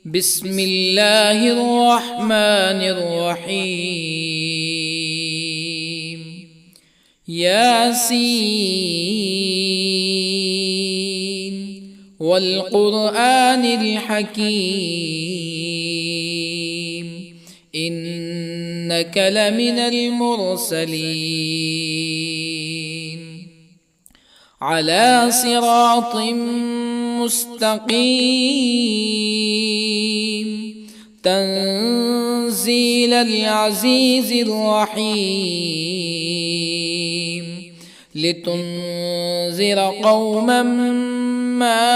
بسم الله الرحمن الرحيم. ياسين والقرآن الحكيم إنك لمن المرسلين على صراط مستقيم تنزيل العزيز الرحيم لتنذر قوما ما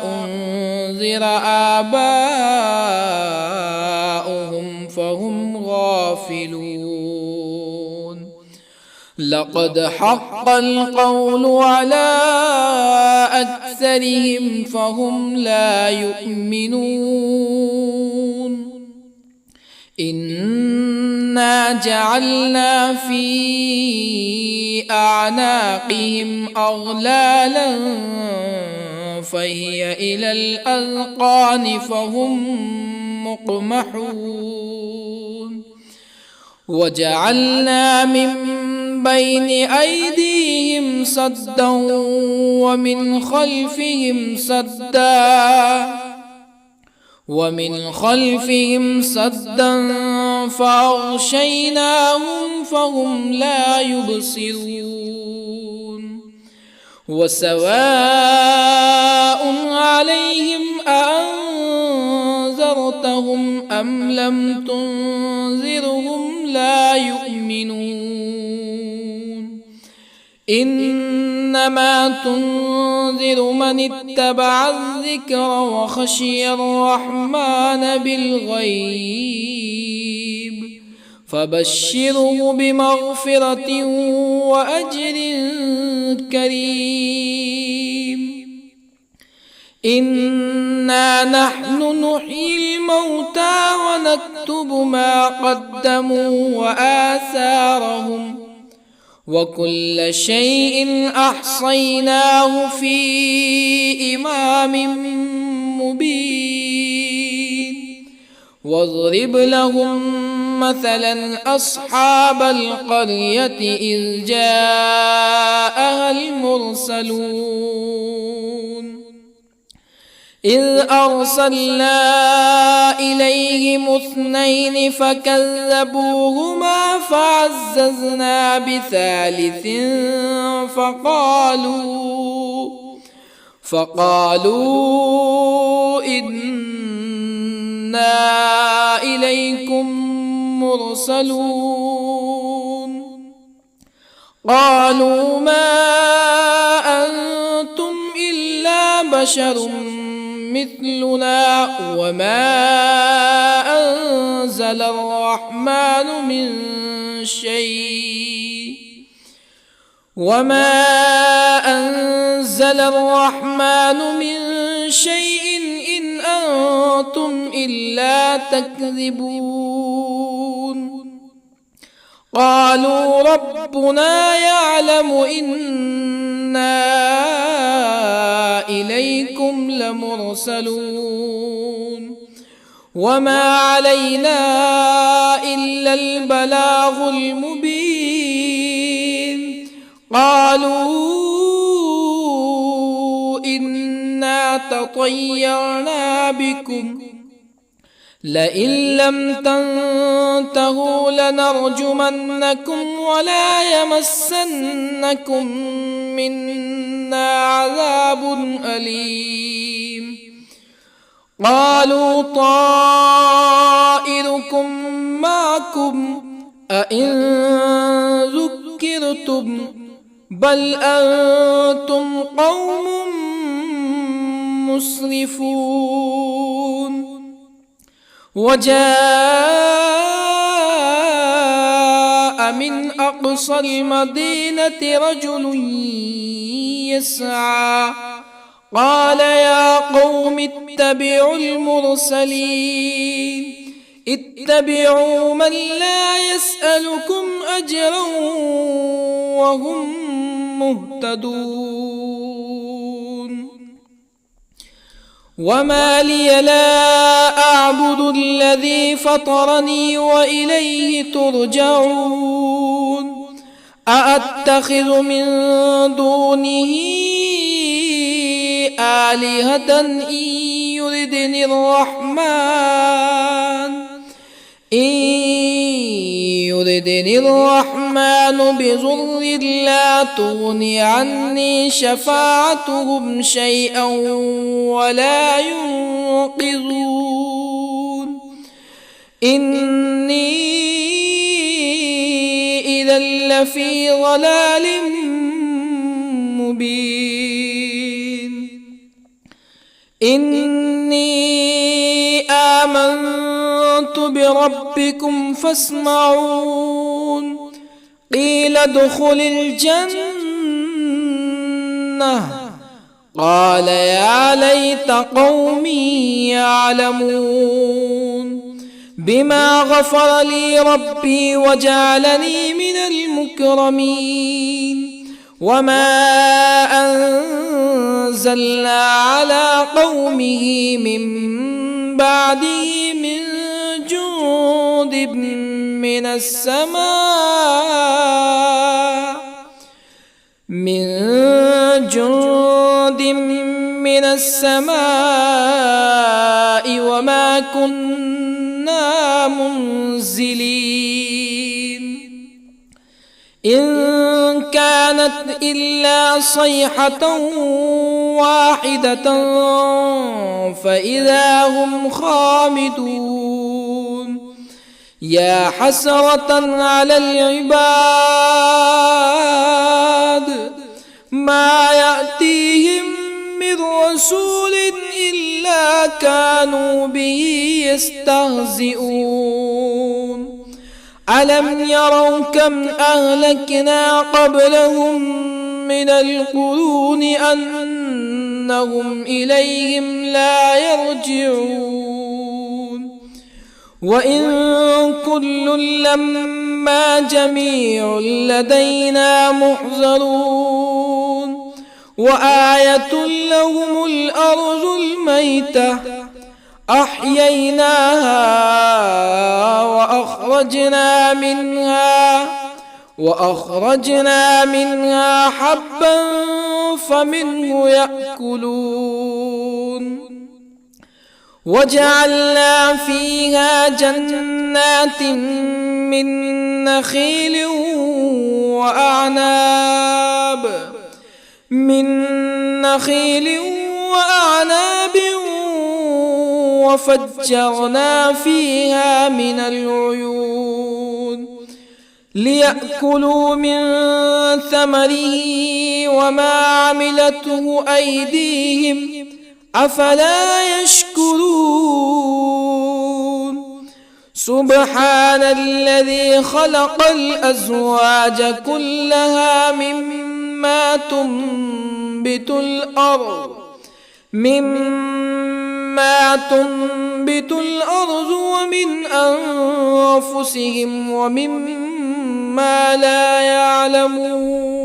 أنذر آباؤهم فهم غافلون. لقد حق القول على أكثرهم فهم لا يؤمنون. إنا جعلنا في أعناقهم أغلالا فهي إلى الأذقان فهم مقمحون. وجعلنا من بين أيديهم سدا ومن خلفهم سدا فأغشيناهم فهم لا يبصرون. وسواء عليهم أأنذرتهم أم لم تنذرهم لا يؤمنون. إنما تنذر من اتبع الذكر وخشي الرحمن بالغيب فبشره بمغفرة وأجر كريم. إنا نحن نحيي الموتى ونكتب ما قدموا وآثارهم وكل شيء أحصيناه في إمام مبين. واضرب لهم مثلا أصحاب القرية إذ جاءها المرسلون إذ أرسلنا إليهم اثنين فكذبوهما فعززنا بثالث فقالوا إنا إليكم مرسلون. قالوا ما أنتم إلا بشر مثلنا وما أنزل الرحمن من شيء إن أنتم إلا تكذبون. قالوا ربنا يعلم إنا إليكم لمرسلون وما علينا إلا البلاغ المبين. قالوا إنا تطيرنا بكم لئن لم تنتهوا لنرجمنكم ولا يمسنكم منا عذاب أليم. قالوا طائركم معكم أئن ذكرتم بل أنتم قوم مسرفون. وجاء من أقصى المدينة رجل يسعى قال يا قوم اتبعوا المرسلين اتبعوا من لا يسألكم أجرا وهم مهتدون. وما لي لا أعبد الذي فطرني وإليه ترجعون أأتخذ من دونه آلهة إن يردني الرحمن بضر لا تغني عني شفاعتهم شيئا ولا ينقذون إني إذا لفي ضلال مبين إني آمنت بربكم فاسمعون قيل ادخل الجنة قال يا ليت قومي يعلمون بما غفر لي ربي وجعلني من المكرمين وما أنزلنا على قومه من بعده من جند من السماء وما كنا منزلين إن كانت إلا صيحة واحدة فإذا هم خامدون يا حسرة على العباد ما يأتيهم من رسول إلا كانوا به يستهزئون ألم يروا كم أهلكنا قبلهم من القرون أنهم إليهم لا يرجعون وإن كل لما جميع لدينا محضرون وآية لهم الأرض الميتة أحييناها وأخرجنا منها حبا فمنه يأكلون وجعلنا فيها جنات من نخيل وأعناب وفجرنا فيها من العيون ليأكلوا من ثمره وما عملته أيديهم أفلا يشكرون سبحان الذي خلق الأزواج كلها مما تنبت الأرض ومن أنفسهم ومما لا يعلمون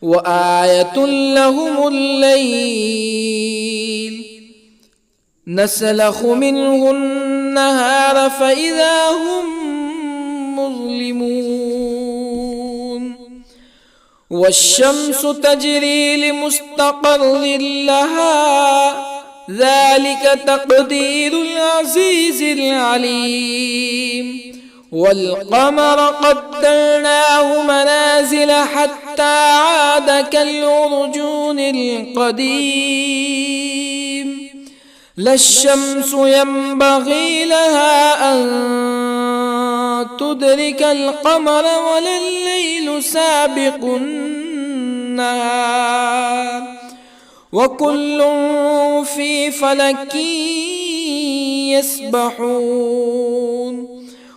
وآية لهم الليل نسلخ منه النهار فإذا هم مظلمون والشمس تجري لمستقر لها ذلك تقدير العزيز العليم والقمر قدرناه منازل حتى عاد كالعرجون القديم لا الشمس ينبغي لها أن تدرك القمر ولا الليل سابق النهار وكل في فلك يسبحون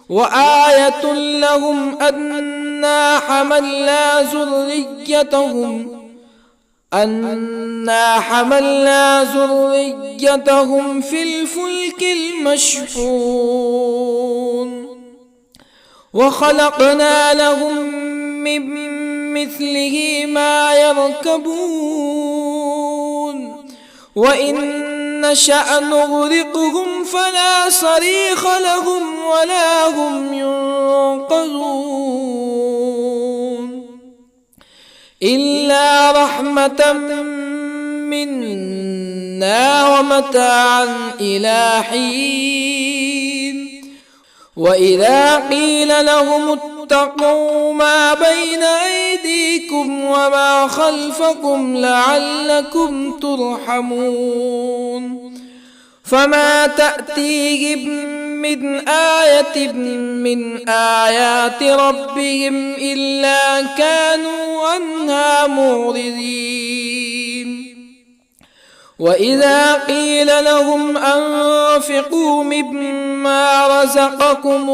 وآية لهم أنا حملنا ذريتهم في الفلك المشحون وخلقنا لهم من مثله ما يركبون وإن نشأ نغرقهم فلا صريخ لهم ولا هم ينقذون إلا رحمة منا ومتاعا إلى حين وإذا قيل لهم اتقوا ما بين أيديكم وما خلفكم لعلكم ترحمون فما تأتيهم من آية من آيات ربهم إلا كانوا عنها معرضين وإذا قيل لهم أنفقوا مما رزقكم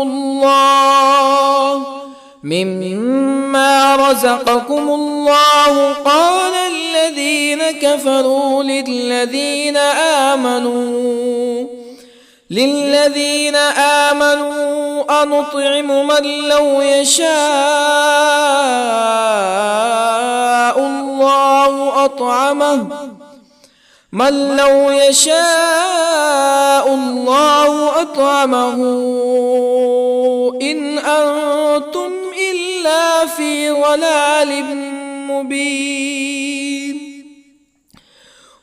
الله قال الذين كفروا للذين آمنوا أنطعم من لو يشاء الله أطعمه إن أنتم إلا في ضلال مبين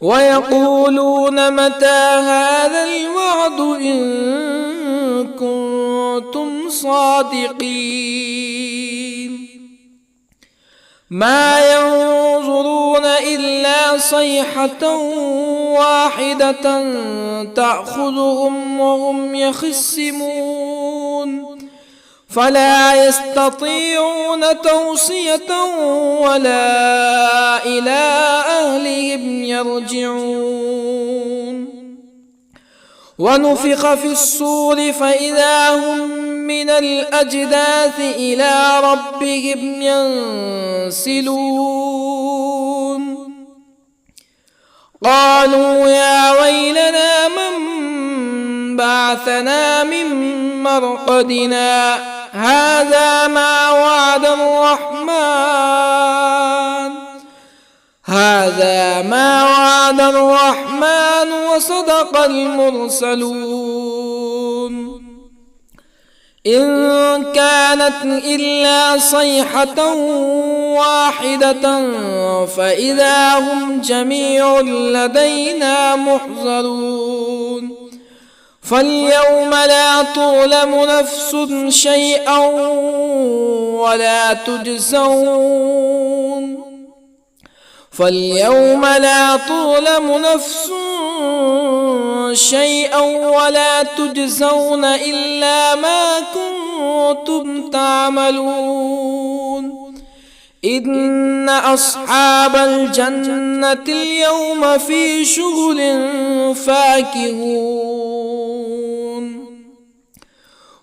ويقولون متى هذا الوعد إن كنتم صادقين ما ينظرون إلا صيحة واحدة تأخذهم وهم يخصمون فلا يستطيعون توصية ولا إلى أهلهم يرجعون ونفخ في الصور فإذا هم من الأجداث إلى ربهم ينسلون قالوا يا ويلنا من بعثنا من مرقدنا هذا ما وعد الرحمن وصدق المرسلون إن كانت إلا صيحة واحدة فإذا هم جميع لدينا محضرون فاليوم لا تظلم نفس شيئا ولا تجزون إلا ما كنتم تعملون إن أصحاب الجنة اليوم في شغل فاكهون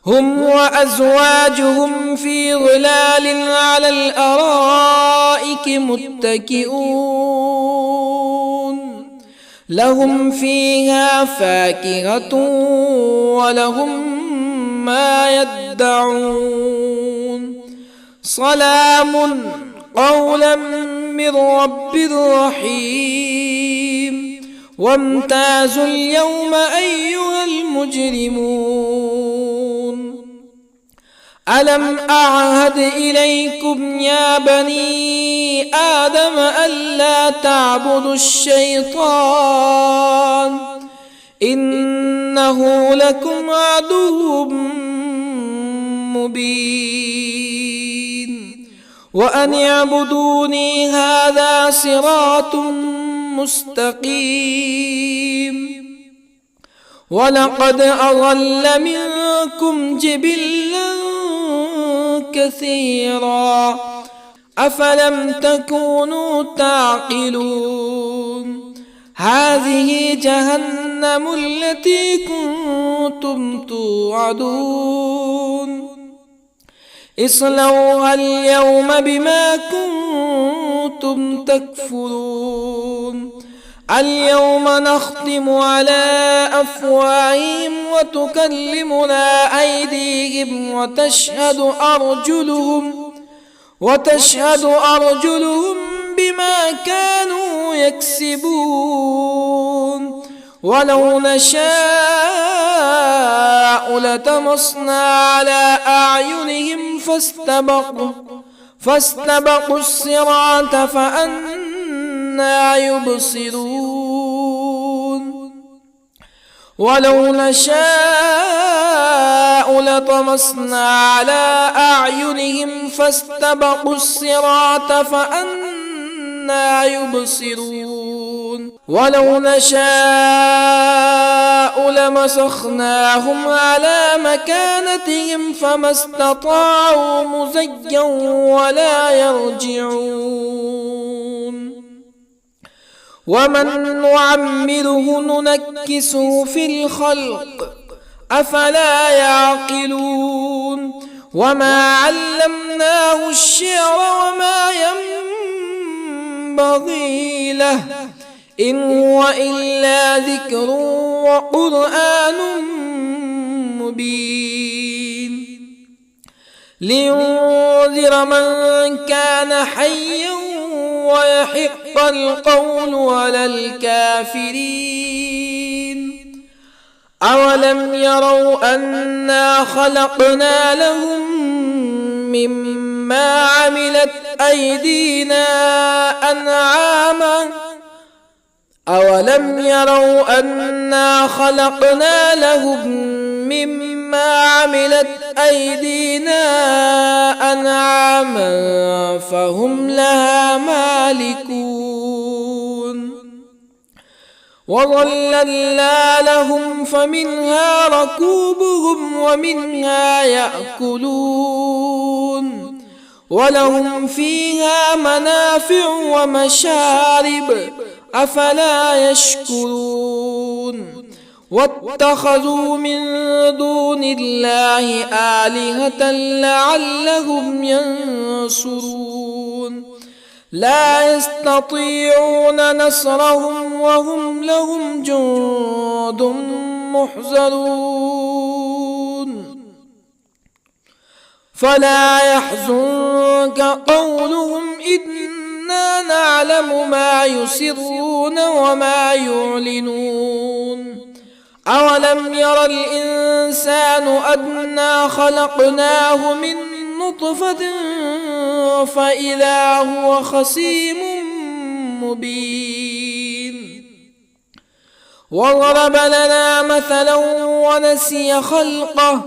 هم وأزواجهم في ظلال على الأرائك متكئون لهم فيها فاكهة ولهم ما يدعون سلام قولا من رب رحيم وامتازوا اليوم أيها المجرمون ألم أعهد إليكم يا بني آدم ألا تعبدوا الشيطان إنه لكم عدو مبين وأن اعبدوني هذا صراط مستقيم ولقد أضل منكم جبلا كثيرا أفلم تكونوا تعقلون هذه جهنم التي كنتم توعدون اصلوها اليوم بما كنتم تكفرون اليوم نختم على أفواههم وتكلمنا أيديهم وتشهد أرجلهم بما كانوا يكسبون ولو نشاء لطمسنا على أعينهم فاستبقوا الصراط فأنى يبصرون ولو نشاء لطمسنا على أعينهم فاستبقوا الصراط فأنى يبصرون ولو نشاء لمسخناهم على مكانتهم فما استطاعوا مزيا ولا يرجعون ومن نعمره ننكسه في الخلق أفلا يعقلون وما علمناه الشعر وما ينبغي له إن هو إلا ذكر وقرآن مبين لينذر من كان حيا ويحق القول على الكافرين أولم يروا أنا خلقنا لهم مما عملت أيدينا أنعاما أولم يروا أنا خلقنا لهم مما عملت أيدينا أنعاما فهم لها مالكون وظللنا لهم فمنها ركوبهم ومنها يأكلون ولهم فيها منافع ومشارب أفلا يشكرون واتخذوا من دون الله آلهة لعلهم ينصرون لا يستطيعون نصرهم وهم لهم جند محضرون فلا يحزنك قولهم إنا نعلم ما يسرون وما يعلنون أولم ير الإنسان أنا خلقناه من نطفة فإذا هو خصيم مبين وضرب لنا مثلا ونسي خلقه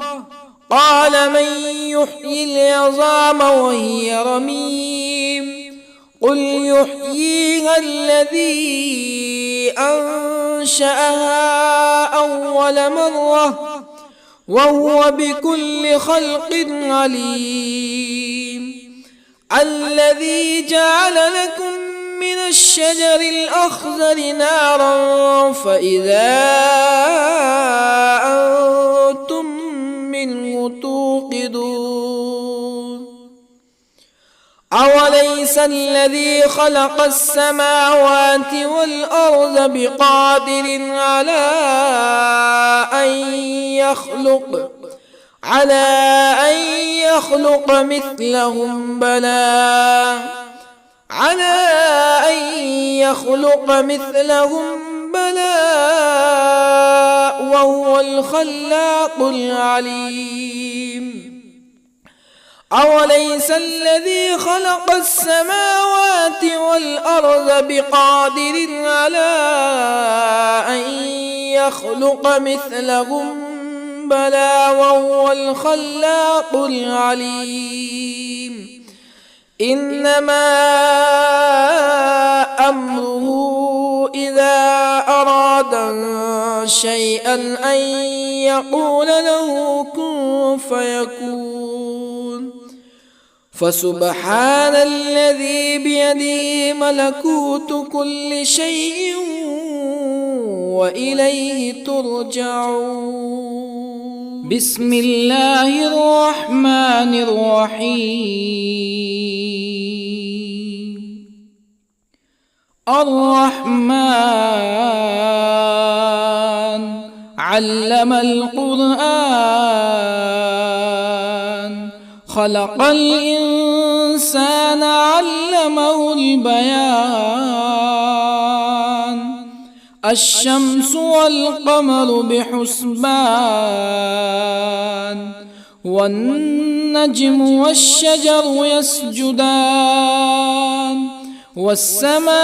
قال من يحيي العظام وهي رميم قل يحييها الذي أنشأها أول مرة وهو بكل خلق عليم الذي جعل لكم من الشجر الأخضر نارا فإذا أنتم منه توقدون أوليس الذي خلق السماوات والأرض بقادر على أن يخلق مثلهم بلى وهو الخلاق العليم أوليس الذي خلق السماوات والأرض بقادر على أن يخلق مثلهم بلى وهو الخلاق العليم إنما أمره إذا أراد شيئا أن يقول له كن فيكون فسبحان الذي بيده ملكوت كل شيء وإليه ترجعون بسم الله الرحمن الرحيم الرحمن علم القرآن خلق الإنسان الإنسان علمه البيان الشمس والقمر بحسبان والنجم والشجر يسجدان والسماء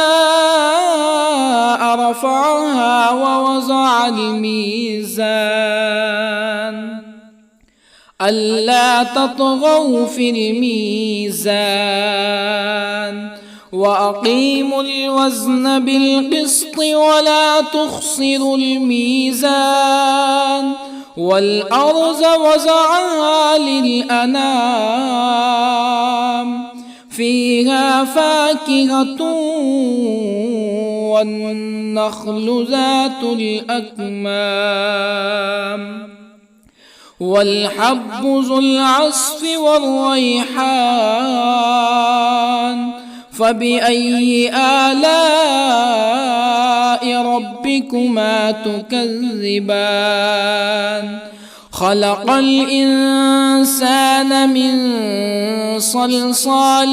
رفعها ووضع الميزان ألا تطغوا في الميزان وأقيموا الوزن بالقسط ولا تخسروا الميزان والأرض وضعها للأنام فيها فاكهة والنخل ذات الأكمام والحب ذو العصف والريحان فبأي آلاء ربكما تكذبان خلق الإنسان من صلصال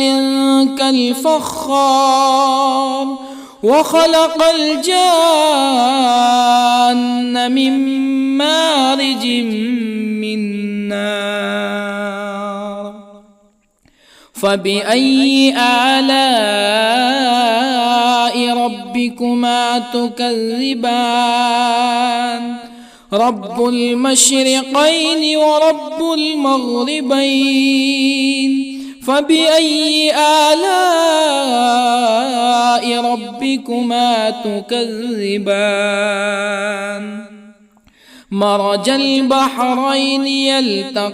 كالفخار وخلق الجان من مارج من نار فبأي آلاء ربكما تكذبان رب المشرقين ورب المغربين فبأي آلاء ربكما تكذبان مرج البحرين يلتقيان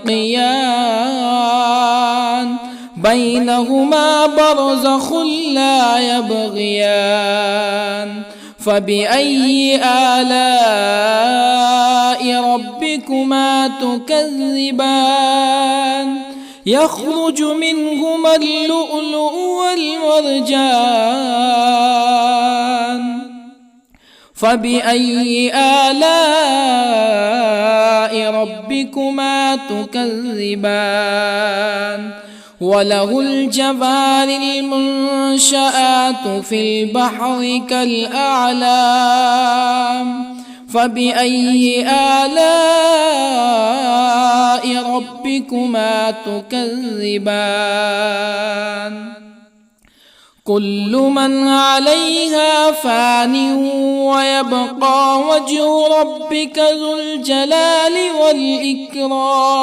بينهما برزخ لا يبغيان فبأي آلاء ربكما تكذبان يخرج منهما اللؤلؤ والمرجان فبأي آلاء ربكما تكذبان وله الجوار المنشآت في البحر كالأعلام فبأي آلاء ربكما تكذبان كل من عليها فان ويبقى وجه ربك ذو الجلال والإكرام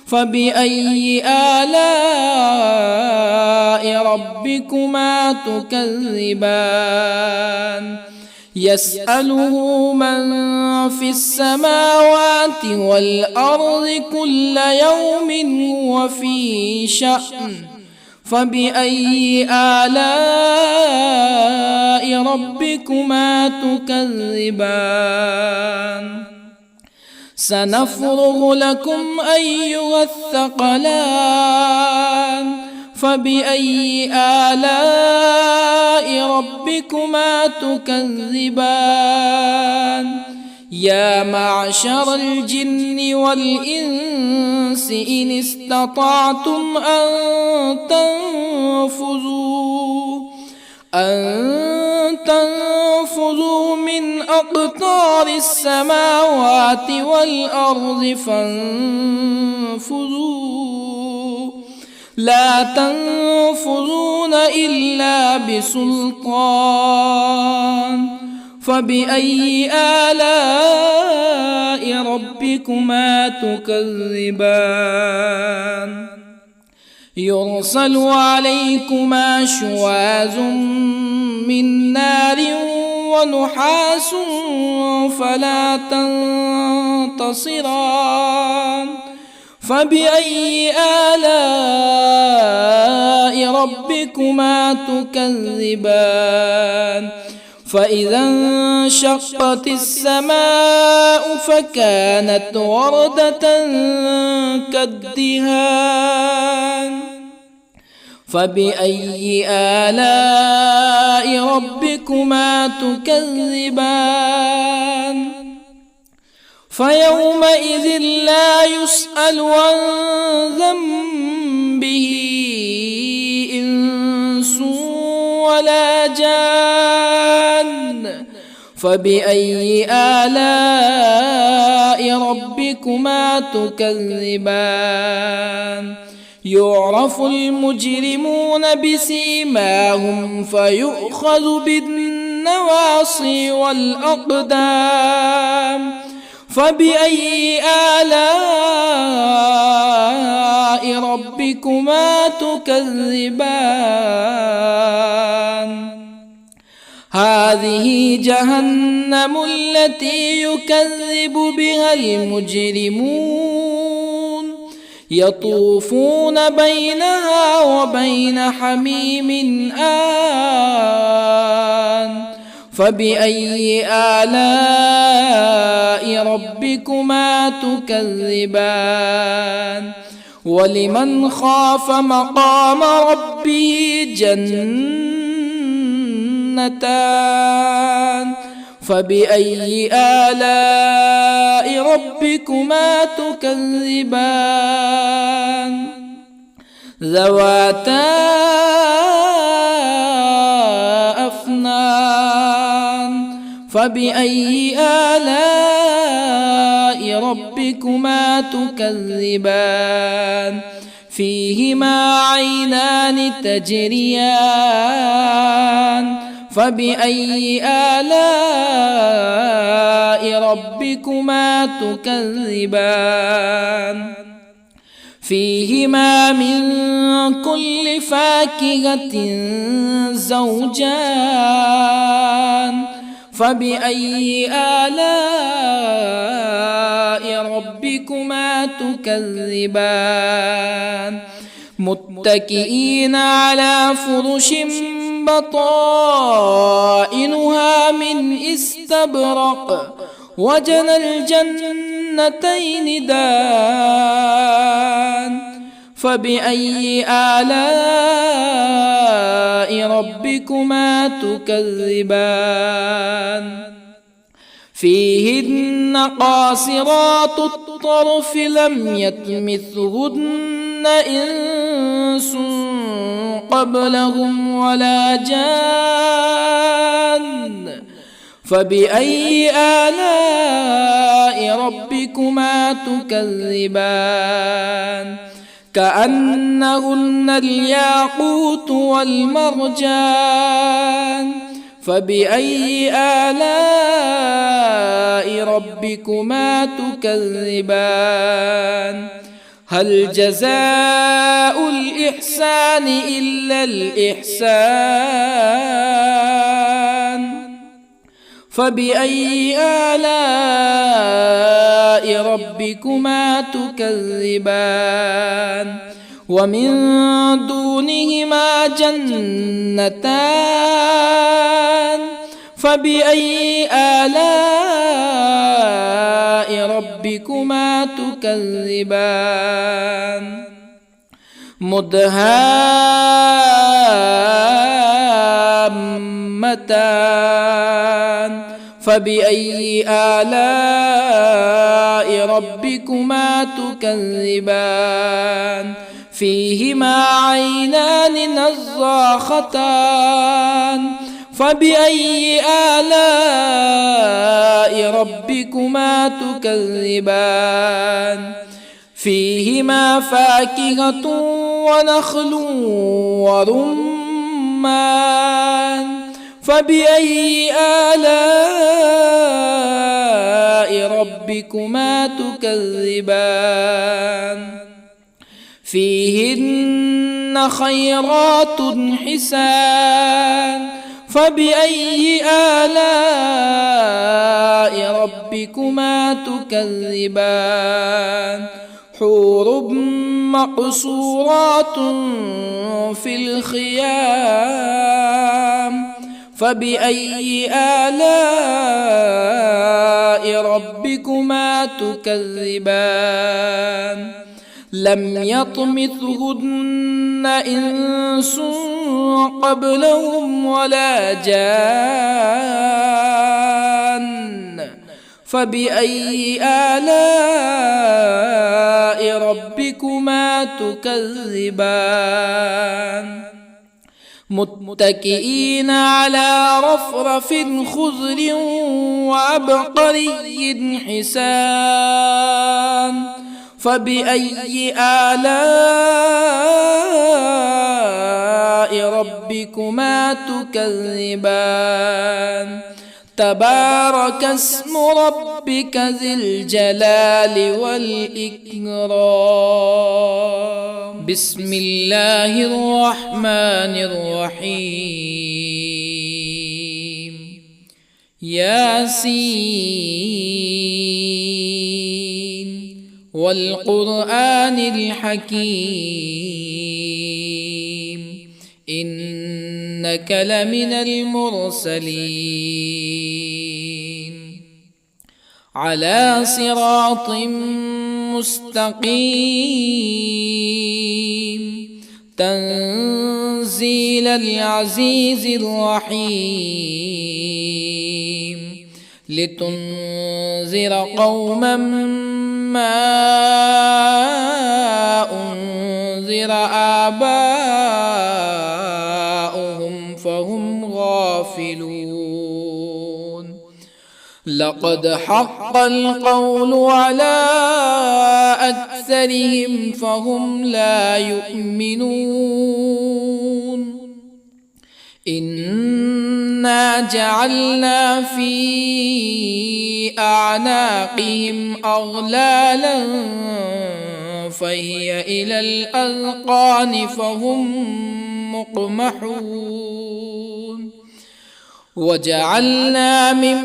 فبأي آلاء ربكما تكذبان يسأله من في السماوات والأرض كل يوم هو في شأن فبأي آلاء ربكما تكذبان سنفرغ لكم أيها الثقلان فبأي آلاء ربكما تكذبان يا معشر الجن والإنس إن استطعتم أن تنفذوا من أقطار السماوات والأرض فانفذوا لا تنفذون إلا بسلطان فبأي آلاء ربكما تكذبان يرسل عليكما شواظ من نار ونحاس فلا تنتصران فبأي آلاء ربكما تكذبان فإذا انشقت السماء فكانت وردة كالدهان فبأي آلاء ربكما تكذبان فيومئذ لا يسأل عن ذنبه به إنس ولا جان فبأي آلاء ربكما تكذبان يعرف المجرمون بسيماهم فيؤخذ بالنواصي والأقدام فبأي آلاء ربكما تكذبان هذه جهنم التي يكذب بها المجرمون يطوفون بينها وبين حميم آن فبأي آلاء ربكما تكذبان ولمن خاف مقام ربه جنتان فبأي آلاء ربكما تكذبان ذواتا أفنان فبأي آلاء ربكما تكذبان فيهما عينان تجريان فبأي آلاء ربكما تكذبان فيهما من كل فاكهة زوجان فبأي آلاء ربكما تكذبان متكئين على فرش بطائنها من استبرق وجنى الجنتين دان فبأي آلاء ربكما تكذبان فيهن قاصرات الطرف لم يطمثهن إنس قبلهم ولا جان فبأي آلاء ربكما تكذبان كأنهن الياقوت والمرجان فبأي آلاء ربكما تكذبان هل جزاء الإحسان إلا الإحسان فبأي آلاء ربكما تكذبان ومن دونهما جنتان فبأي آلاء ربكما تكذبان مدهامتان فبأي آلاء ربكما تكذبان فيهما عينان نضاختان فبأي آلاء ربكما تكذبان فيهما فاكهة ونخل ورمان فبأي آلاء ربكما تكذبان فيهن خيرات حسان فبأي آلاء ربكما تكذبان حور مقصورات في الخيام فبأي آلاء ربكما تكذبان لم يطمثهن إنس قبلهم ولا جان فبأي آلاء ربكما تكذبان متكئين على رفرف خضر وعبقري حسان فبأي آلاء ربكما تكذبان تبارك اسم ربك ذي الجلال والإكرام بسم الله الرحمن الرحيم ياسين والقرآن الحكيم إنك لمن المرسلين على صراط مستقيم تنزيل العزيز الرحيم لتنذر قوما ما أنذر آباؤهم فهم غافلون لقد حق القول على أكثرهم فهم لا يؤمنون إنا جعلنا في أعناقهم أغلالا فهي إلى الأذقان فهم مقمحون وجعلنا من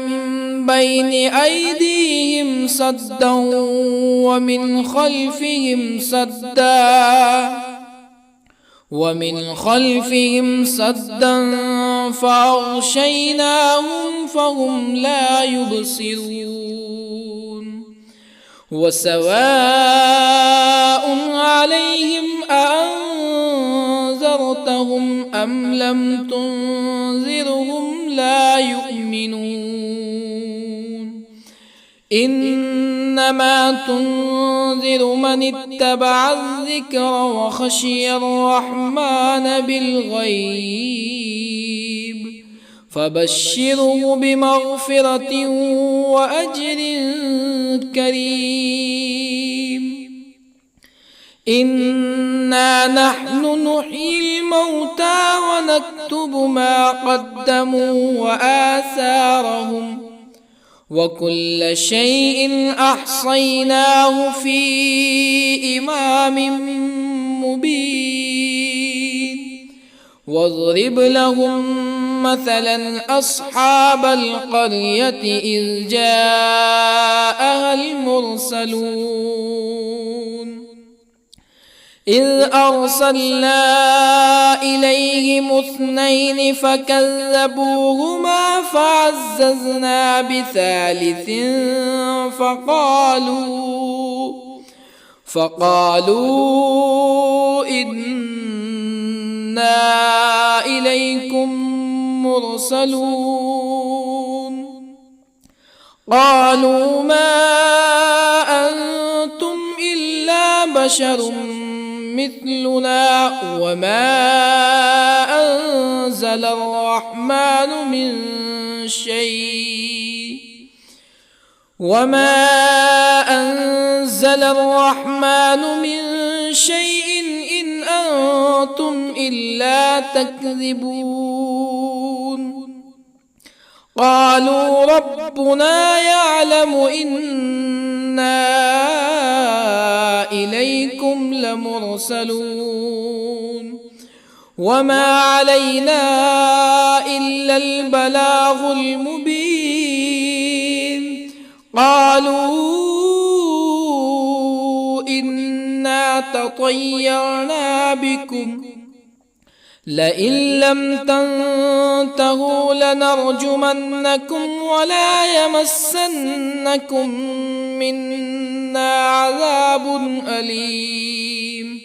بين أيديهم سدا ومن خلفهم سدا فأغشيناهم فهم لا يبصرون وسواء عليهم أأنذرتهم أم لم تنذرهم لا يؤمنون إنما تنذر من اتبع الذكر وخشي الرحمن بالغيب فبشره بمغفرة وأجر كريم إنا نحن نحيي الموتى ونكتب ما قدموا وآثارهم وكل شيء أحصيناه في إمام مبين واضرب لهم مثلا أصحاب القرية إذ جاءها المرسلون إذ أرسلنا إليهم اثنين فكذبوهما فعززنا بثالث فقالوا إنا إليكم مرسلون قالوا ما أنتم إلا بشر مثلنا وما أنزل الرحمن من شيء إن أنتم إلا تكذبون قالوا ربنا يعلم إنا إليكم لمرسلون وما علينا إلا البلاغ المبين قالوا إنا تطيرنا بكم لئن لم تنتهوا لنرجمنكم ولا يمسنكم منا عذاب أليم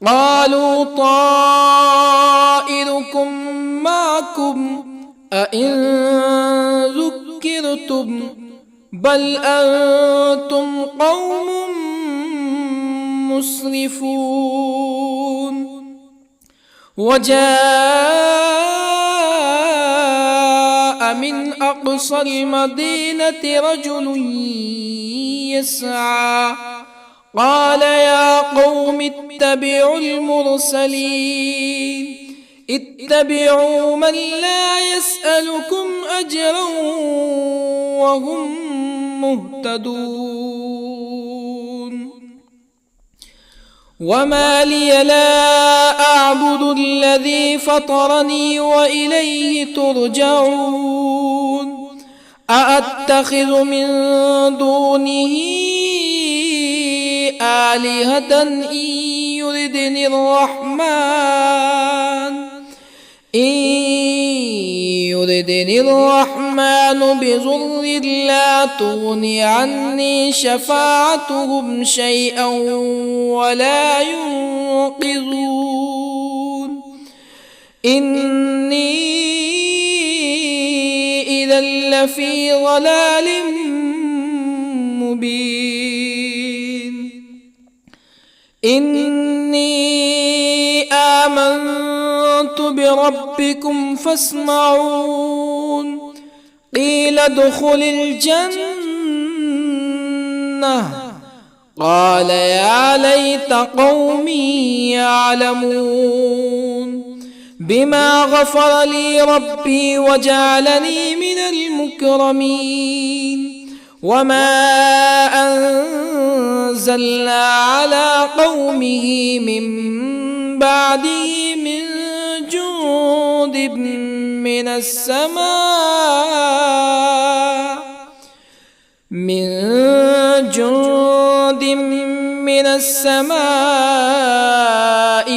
قالوا طائركم معكم أئن ذكرتم بل أنتم قوم مسرفون. وجاء من أقصى المدينة رجل يسعى قال يا قوم اتبعوا المرسلين اتبعوا من لا يسألكم أجرا وهم مهتدون. وما لي لا أعبد الذي فطرني وإليه ترجعون. أأتخذ من دونه آلهة إن يردني الرحمن بضر لا تغن عني شفاعتهم شيئا ولا ينقذون. إني إذا لفي ضلال مبين. إني آمنت بربكم فاسمعون. قيل ادخل الجنة قال يا ليت قومي يعلمون. بما غفر لي ربي وجعلني من المكرمين. وما أنزلنا على قومه من بعده من جند من السماء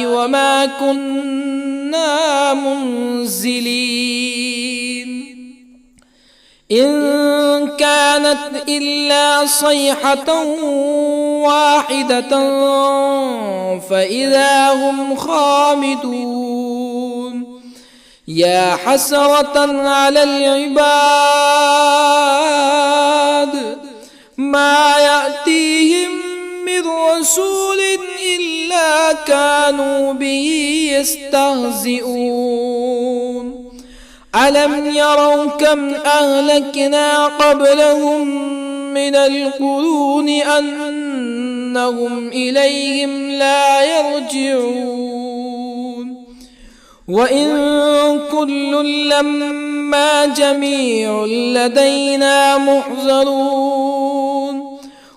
وما كنا منزلين. إن كانت إلا صيحة واحدة فإذا هم خامدون. يا حسرة على العباد ما يأتيهم من رسول إلا كانوا به يستهزئون. ألم يروا كم أهلكنا قبلهم من القرون أنهم إليهم لا يرجعون. وإن كل لما جميع لدينا محضرون.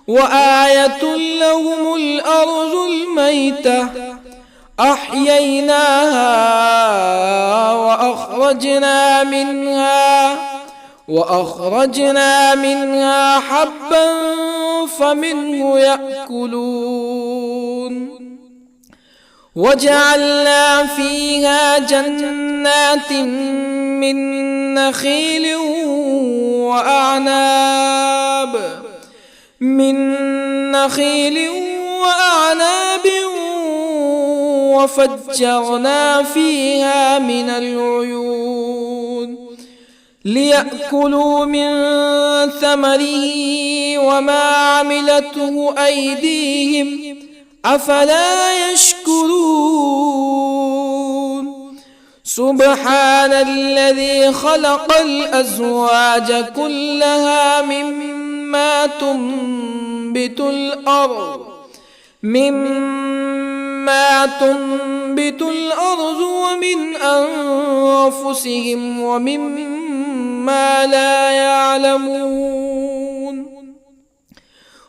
وآية لهم الأرض الميتة أحييناها وأخرجنا منها حبا فمنه يأكلون. وجعلنا فيها جنات من نخيل وأعناب وفجرنا فيها من العيون ليأكلوا من ثمره وما عملته أيديهم أفلا يشكرون. سبحان الذي خلق الأزواج كلها مما تنبت الأرض ومن أنفسهم ومما لا يعلمون.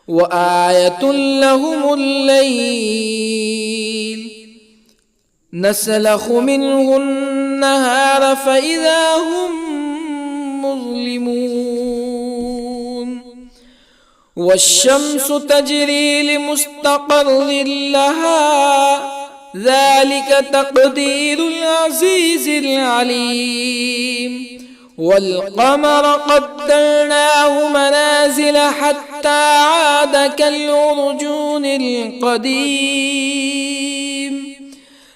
وآية لهم الليل نسلخ منه النهار فإذا هم مظلمون. والشمس تجري لمستقر لها ذلك تقدير العزيز العليم. والقمر قدرناه منازل حتى عاد كالعرجون القديم.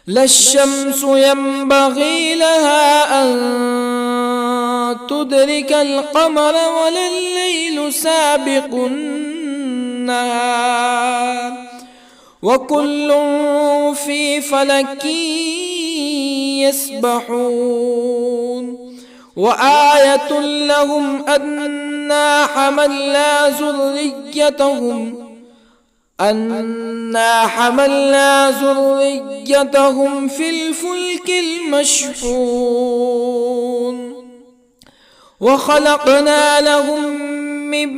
لا الشمس ينبغي لها أن تدرك القمر ولا الليل سابق النهار وكل في فلك يسبحون وآية لهم أنا حملنا ذريتهم في الفلك المشحون وخلقنا لهم من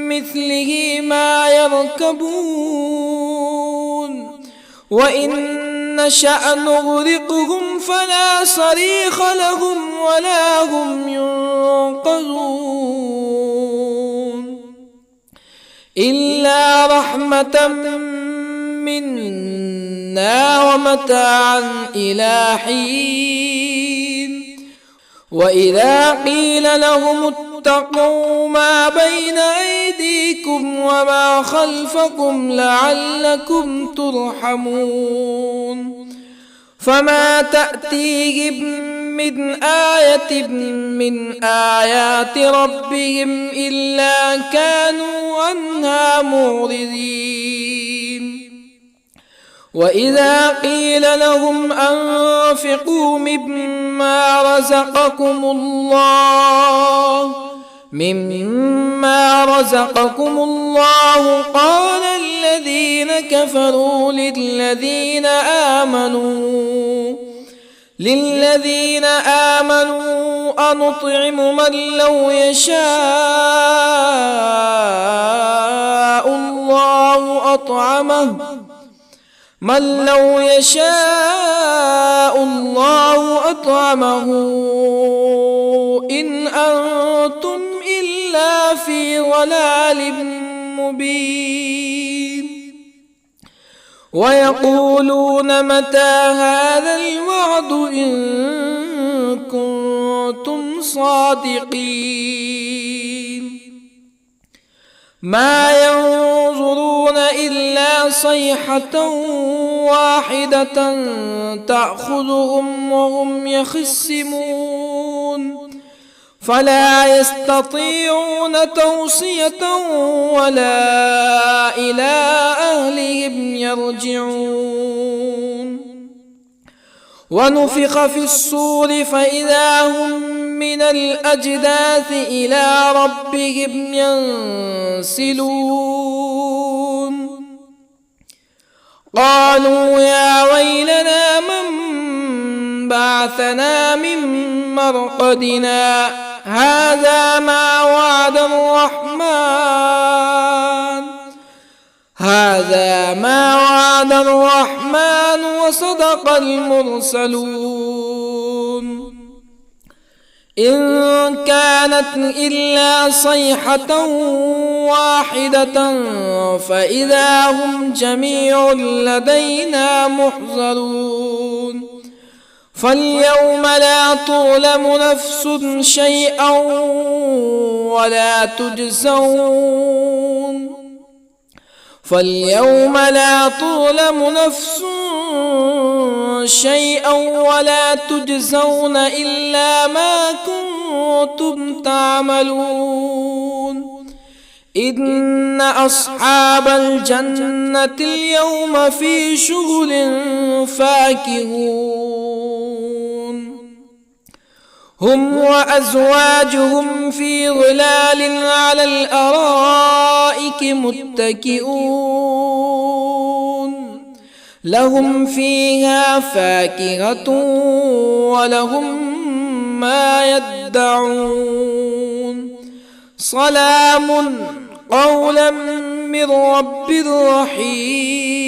مثله ما يركبون وإن نشأ نغرقهم فلا صريخ لهم ولا هم ينقذون إلا رحمة منا ومتاعا إلى حين وإذا قيل لهم اتقوا ما بين أيديكم وما خلفكم لعلكم ترحمون فما تأتيهم من آية من آيات ربهم إلا كانوا عنها معرضين وإذا قيل لهم أنفقوا مما رزقكم الله قال الذين كفروا للذين آمنوا أنطعم من لو يشاء الله أطعمه إن أنتم إلا في ضلال مبين ويقولون متى هذا الوعد إن كنتم صادقين ما ينظرون إلا صيحة واحدة تأخذهم وهم يخصمون فلا يستطيعون توصية ولا إلى أهلهم يرجعون ونفخ في الصور فإذا هم من الأجداث إلى ربهم ينسلون قالوا يا ويلنا من بعثنا من مرقدنا هذا ما وعد الرحمن وصدق المرسلون إن كانت إلا صيحة واحدة فإذا هم جميع لدينا محضرون فاليوم لا تظلم نفس شيئا ولا تجزون إلا ما كنتم تعملون إن أصحاب الجنة اليوم في شغل فاكهون هم وأزواجهم في ظلال على الأرائك متكئون لهم فيها فاكهة ولهم ما يدعون سلام قولا من رب رحيم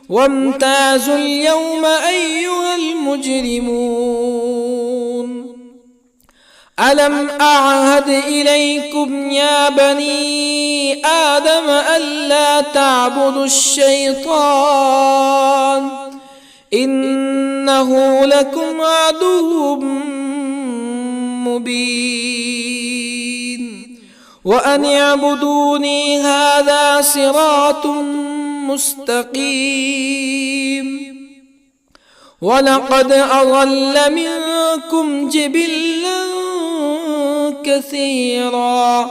وامتازوا اليوم أيها المجرمون ألم أعهد إليكم يا بني آدم ألا تعبدوا الشيطان إنه لكم عدو مبين وأن اعبدوني هذا صراط مستقيم ولقد أضل منكم جبلا كثيرا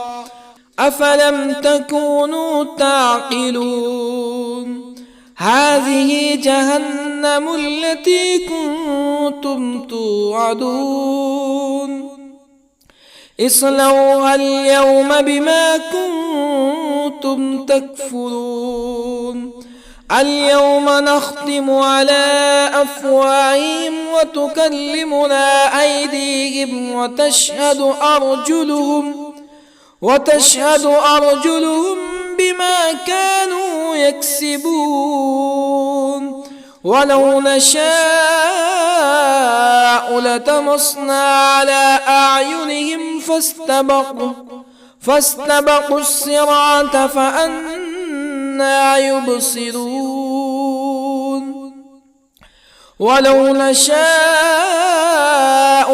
أفلم تكونوا تعقلون هذه جهنم التي كنتم توعدون اصلوها اليوم بما كنتم تكفرون اليوم نختم على أفواههم وتكلمنا أيديهم وتشهد أرجلهم بما كانوا يكسبون ولو نشاء لطمسنا على أعينهم فاستبقوا الصراط فأنى يبصرون ولو نشاء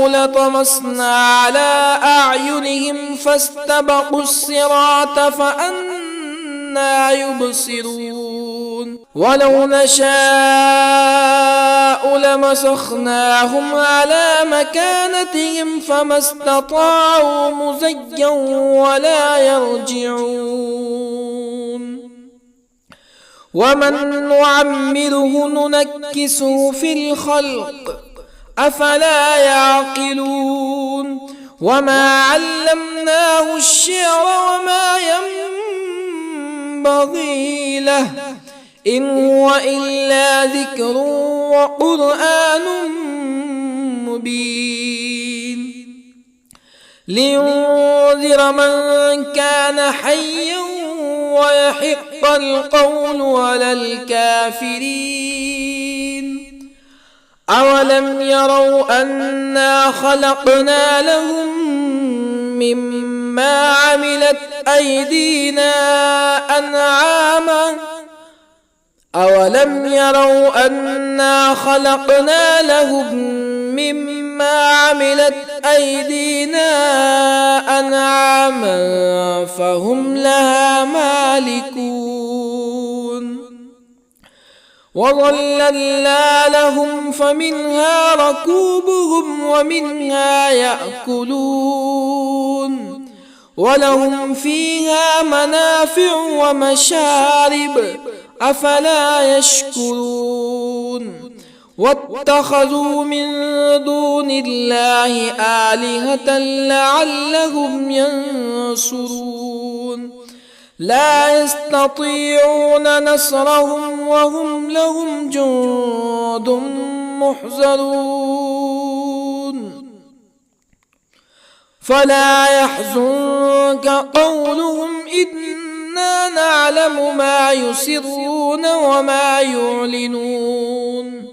لطمسنا على أعينهم فاستبقوا الصراط فأنى يبصرون ولو نشاء لمسخناهم على مكانتهم فما استطاعوا مزيا ولا يرجعون ومن نعمره ننكسه في الخلق أفلا يعقلون وما علمناه الشعر وما ينبغي له إن هو إلا ذكر وقرآن مبين لينذر من كان حيا ويحق القول على الكافرين أولم يروا أنا خلقنا لهم مما عملت أيدينا أنعاما أولم يروا أنا خلقنا لهم مما عملت أيدينا أنعاما فهم لها مالكون وظللنا لهم فمنها ركوبهم ومنها يأكلون ولهم فيها منافع ومشارب أفلا يشكرون واتخذوا من دون الله آلهة لعلهم ينصرون لا يستطيعون نصرهم وهم لهم جند محضرون فلا يحزنك قولهم إنا نعلم ما يسرون وما يعلنون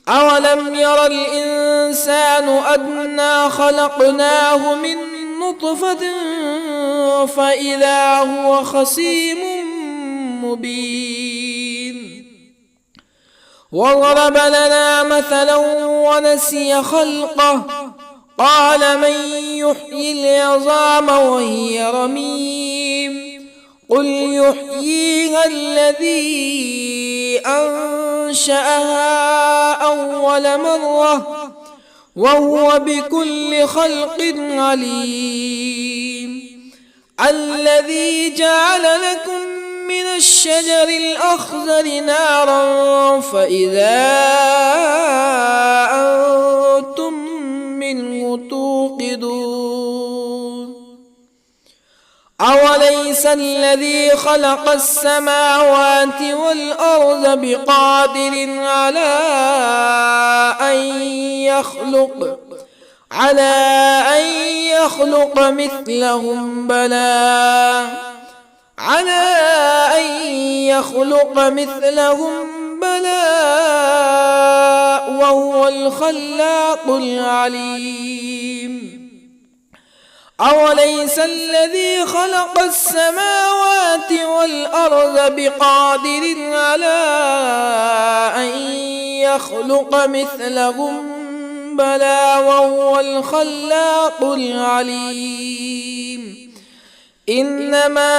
أولم ير الإنسان أنا خلقناه من نطفة فإذا هو خصيم مبين وضرب لنا مثلا ونسي خلقه قال من يحيي العظام وهي رميم قل يحييها الذي أنشأها أول مرة وهو بكل خلق عليم الذي جعل لكم من الشجر الأخضر نارا فإذا أنتم منه توقدون أوليس الذي خلق السماوات والأرض بقادر على أن يخلق مثلهم بلى وهو الخلاق العليم أوليس الذي خلق السماوات والأرض بقادر على أن يخلق مثلهم بلى وهو الخلاق العليم إنما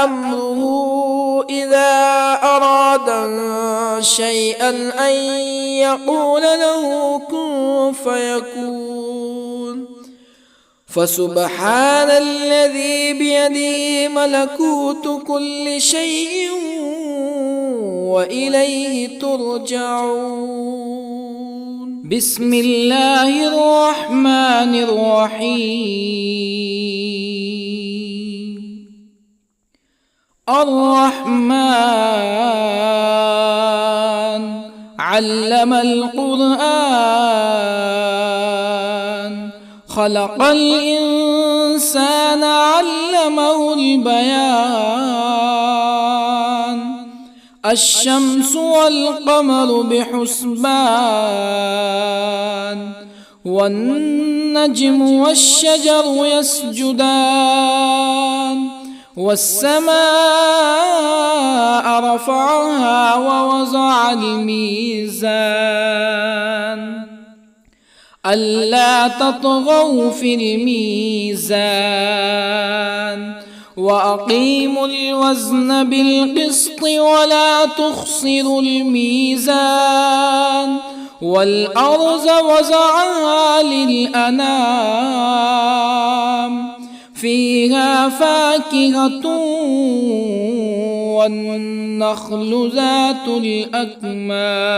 أمره إذا أراد شيئا أن يقول له كن فيكون فسبحان الذي بيده ملكوت كل شيء وإليه ترجعون. بسم الله الرحمن الرحيم. الرحمن علم القرآن، خلق الإنسان علمه البيان. الشمس والقمر بحسبان، والنجم والشجر يسجدان. والسماء رفعها ووضع الميزان، ألا تطغوا في الميزان. وأقيموا الوزن بالقسط ولا تخسروا الميزان. والأرض وضعها للأنام، فيها فاكهة والنخل ذات الأكمام،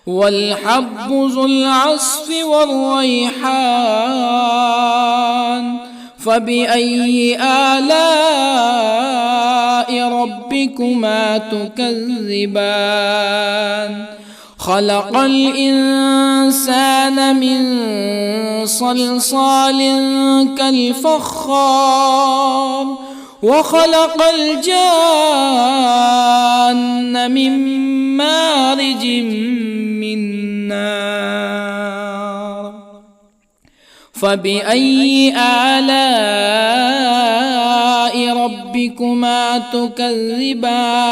والحب ذو العصف والريحان. فبأي آلاء ربكما تكذبان؟ خلق الإنسان من صلصال كالفخار، وخلق الجان من مارج من نار. فبأي آلاء ربكما تكذبان؟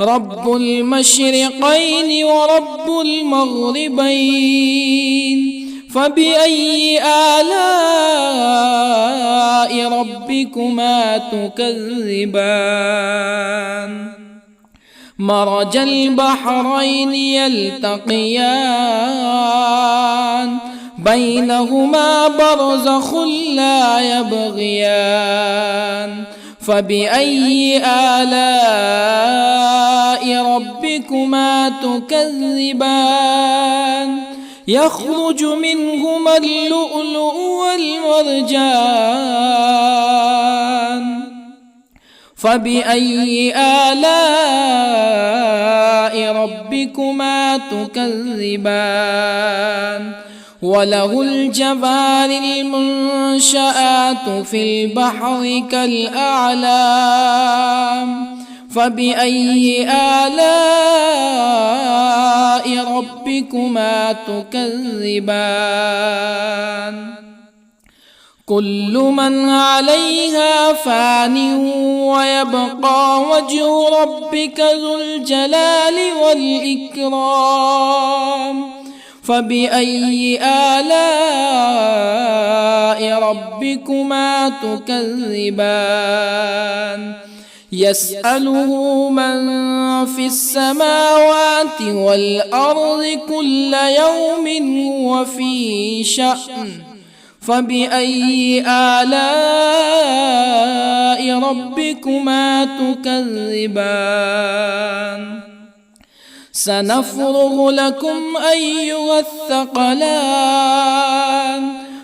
رب المشرقين ورب المغربين. فبأي آلاء ربكما تكذبان؟ مرج البحرين يلتقيان، بينهما برزخ لا يبغيان. فبأي آلاء ربكما تكذبان؟ يخرج منهما اللؤلؤ والمرجان. فبأي آلاء ربكما تكذبان؟ وله الجوار المنشآت في البحر كالأعلام. فبأي آلاء ربكما تكذبان؟ كل من عليها فان ويبقى وجه ربك ذو الجلال والإكرام. فبأي آلاء ربكما تكذبان؟ يسأله من في السماوات والأرض كل يوم هو في شأن. فبأي آلاء ربكما تكذبان؟ سنفرغ لكم أيها الثقلان.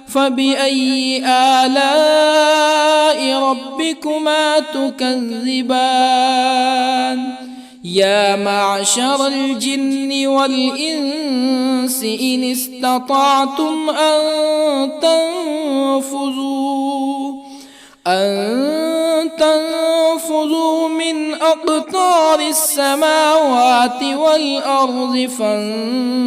فبأي آلاء ربكما تكذبان؟ يا معشر الجن والإنس إن استطعتم أن تنفذوا من أقطار السماوات والأرض فانفذوا،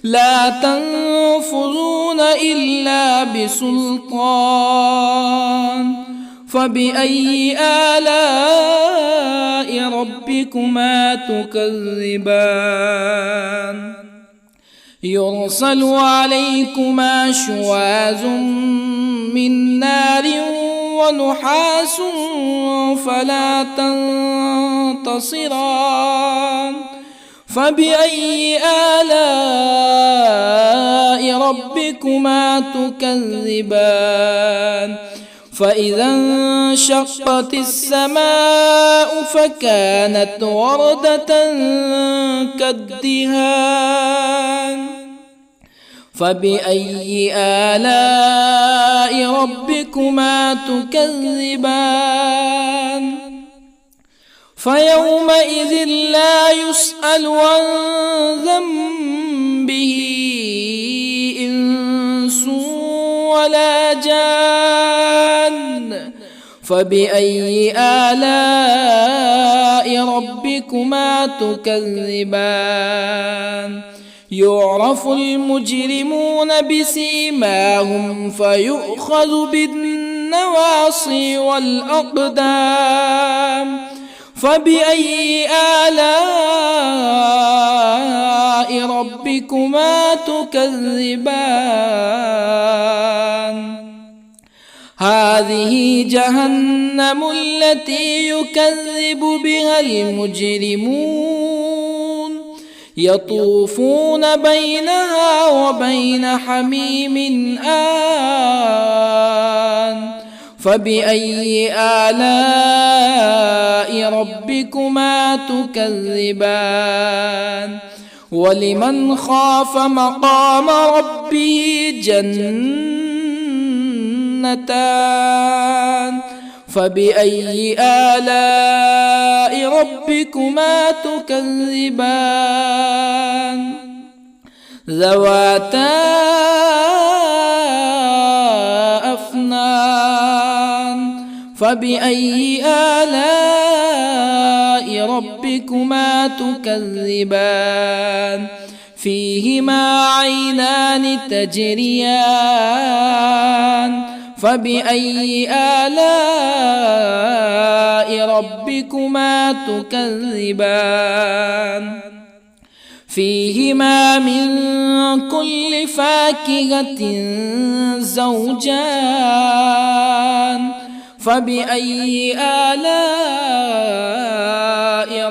لا تنفذون إلا بسلطان. فبأي آلاء ربكما تكذبان؟ يرسل عليكما شواظ من نار ونحاس فلا تنتصران. فبأي آلاء ربكما تكذبان فإذا انشقت السماء فكانت وردة كالدهان فبأي آلاء ربكما تكذبان فيومئذ لا يسأل عن ذنبه إنس ولا جان فبأي آلاء ربكما تكذبان يعرف المجرمون بسيماهم فيؤخذ بالنواصي والأقدام فبأي آلاء ربكما تكذبان هذه جهنم التي يكذب بها المجرمون يطوفون بينها وبين حميم آن فبأي آلاء ربكما تكذبان ولمن خاف مقام ربه جنتان فبأي آلاء ربكما تكذبان ذواتا أفنان فبأي آلاء ربكما تكذبان فيهما عينان تجريان فبأي آلاء ربكما تكذبان فيهما من كل فاكهة زوجان فبأي آلاء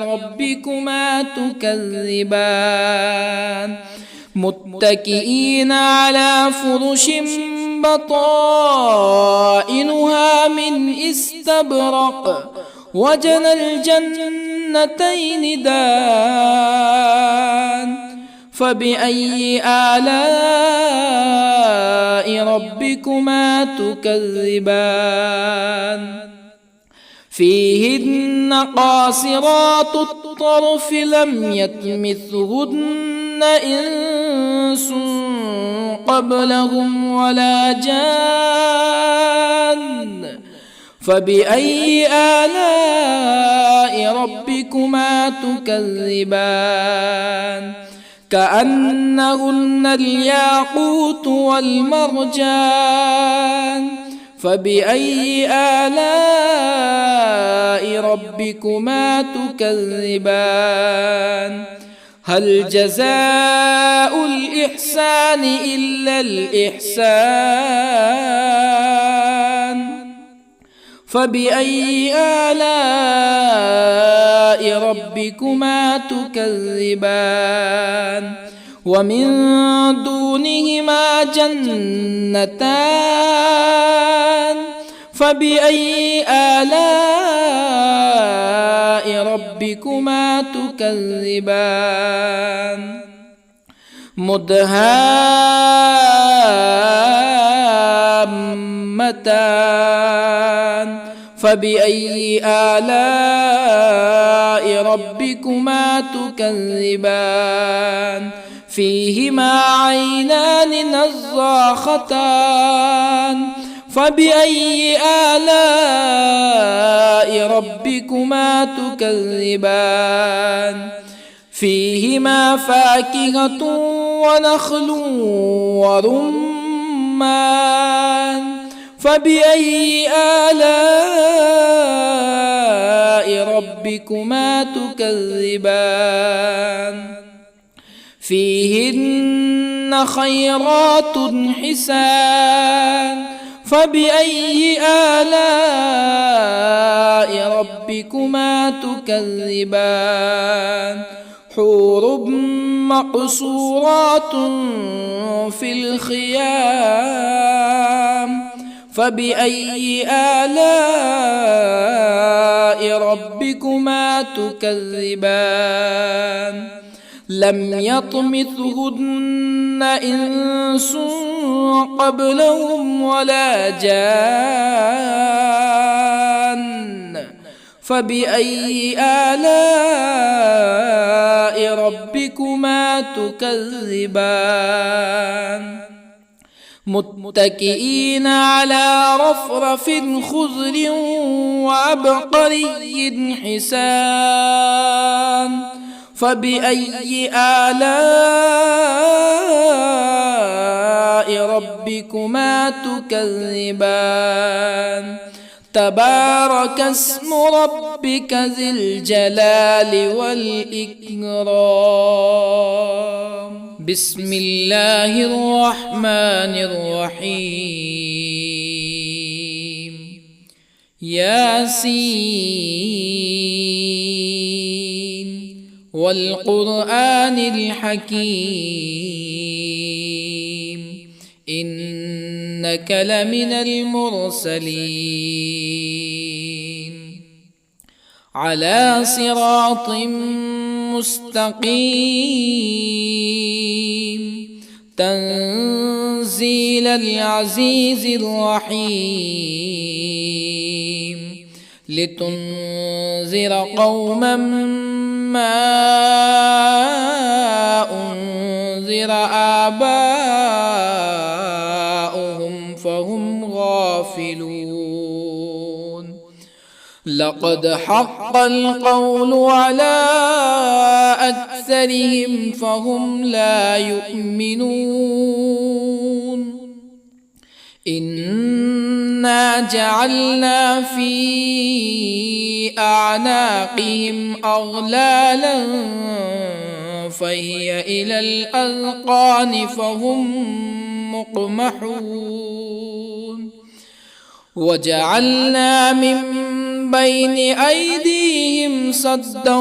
ربكما تكذبان متكئين على فرش بطائنها من استبرق وجنى الجنتين دان فبأي آلاء ربكما تكذبان فيهن قاصرات الطرف لم يطمثهن إنس قبلهم ولا جان فبأي آلاء ربكما تكذبان كأنهن الياقوت والمرجان فبأي آلاء ربكما تكذبان هل جزاء الإحسان إلا الإحسان فبأي آلاء ربكما تكذبان ومن دونهما جنتان فبأي آلاء ربكما تكذبان مدهامتان فبأي آلاء ربكما تكذبان فيهما عينان نضاختان فبأي آلاء ربكما تكذبان فيهما فاكهة ونخل ورمان فبأي آلاء ربكما تكذبان فيهن خيرات حسان فبأي آلاء ربكما تكذبان حور مقصورات في الخيام فبأي آلاء ربكما تكذبان لم يطمثهن إنس قبلهم ولا جان فبأي آلاء ربكما تكذبان متكئين على رفرف خضر وعبقري حسان فبأي آلاء ربكما تكذبان تبارك اسم ربك ذي الجلال والإكرام بسم الله الرحمن الرحيم ياسين والقرآن الحكيم إنك لمن المرسلين على صراط مستقيم تنزيل العزيز الرحيم لتنذر قوما ما أنذر آباؤهم فهم غافلون لقد حق القول على أكثرهم فهم لا يؤمنون إنا جعلنا في أعناقهم أغلالا فهي إلى الأذقان فهم مقمحون وجعلنا من بين أيديهم سدا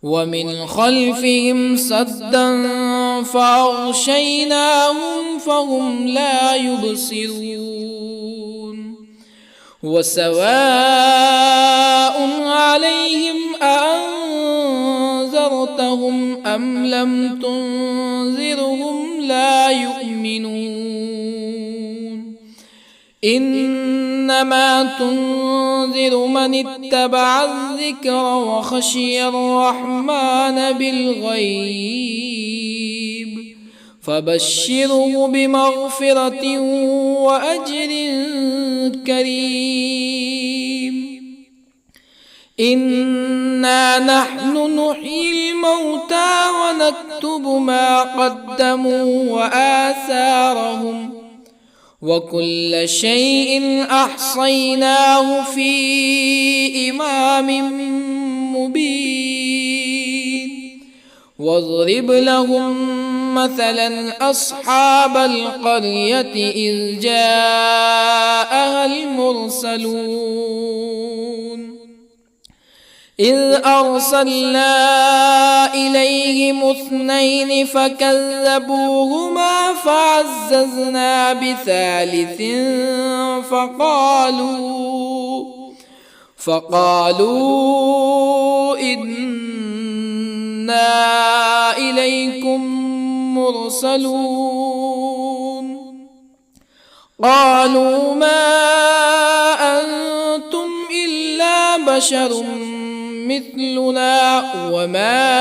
ومن خلفهم سدا فأغشيناهم فهم لا يبصرون وسواء عليهم أأنذرتهم أم لم تنذرهم لا يؤمنون إنما تنذر من اتبع الذكر وخشي الرحمن بالغيب فبشره بمغفرة وأجر كريم إنا نحن نحيي الموتى ونكتب ما قدموا وآثارهم وكل شيء أحصيناه في إمام مبين واضرب لهم مثلا أصحاب القرية إذ جاءها المرسلون إذ أرسلنا إليهم اثنين فكذبوهما فعززنا بثالث فقالوا إنا إليكم مرسلون قالوا ما أنتم إلا بشر مثلنا وما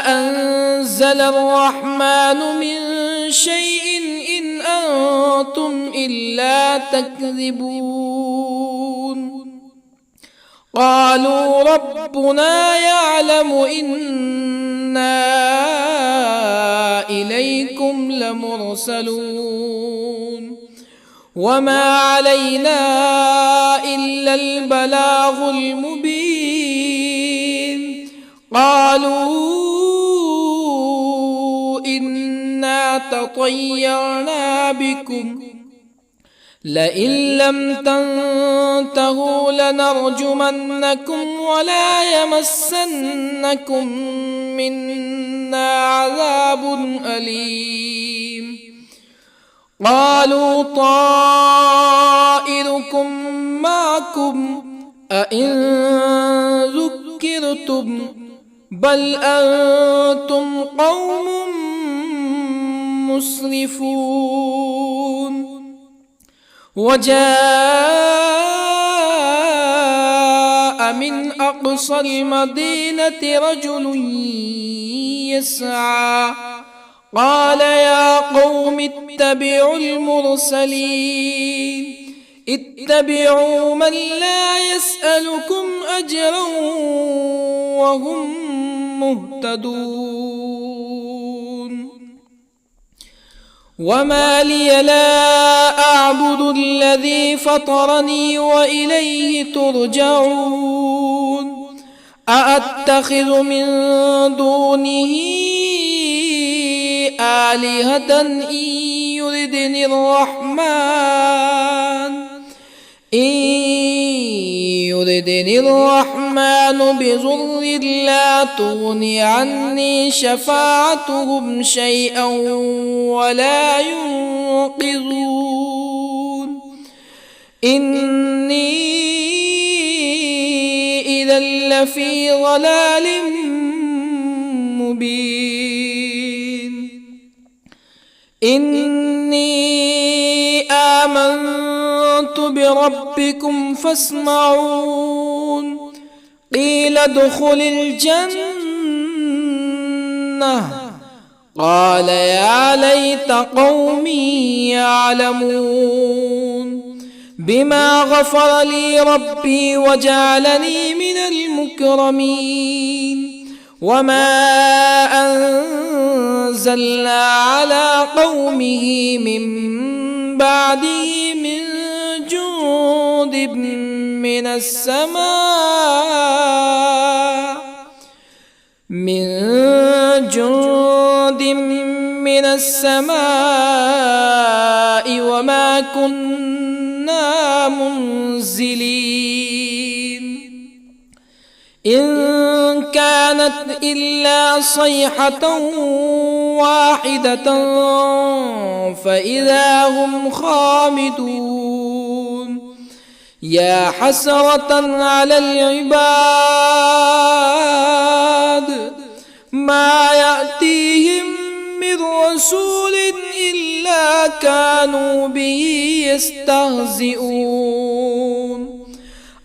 أنزل الرحمن من شيء إن أنتم إلا تكذبون قالوا ربنا يعلم إنا إليكم لمرسلون وما علينا إلا البلاغ المبين قالوا إن تطيرنا بكم لئن لم تنتهوا لنرجمنكم ولا يمسنكم منا عذاب أليم قالوا طائركم معكم أئن ذكرتم بل أنتم قوم مسرفون وجاء من أقصى المدينة رجل يسعى قال يا قوم اتبعوا المرسلين اتبعوا من لا يسألكم أجرا وهم مهتدون وما لي لا أعبد الذي فطرني وإليه ترجعون أأتخذ من دونه آلهة إن يردني الرحمن بضر لا تغن عني شفاعتهم شيئا ولا ينقذون إني إذا لفي ضلال مبين إني آمنت بربكم فاسمعون قيل ادخل الجنة قال يا ليت قومي يعلمون بما غفر لي ربي وجعلني من المكرمين وما أنزلنا على قومه من بعده من جند من السماء وما كنا منزلين إن كانت إلا صيحة واحدة فإذا هم خامدون يا حسرة على العباد ما يأتيهم من رسول إلا كانوا به يستهزئون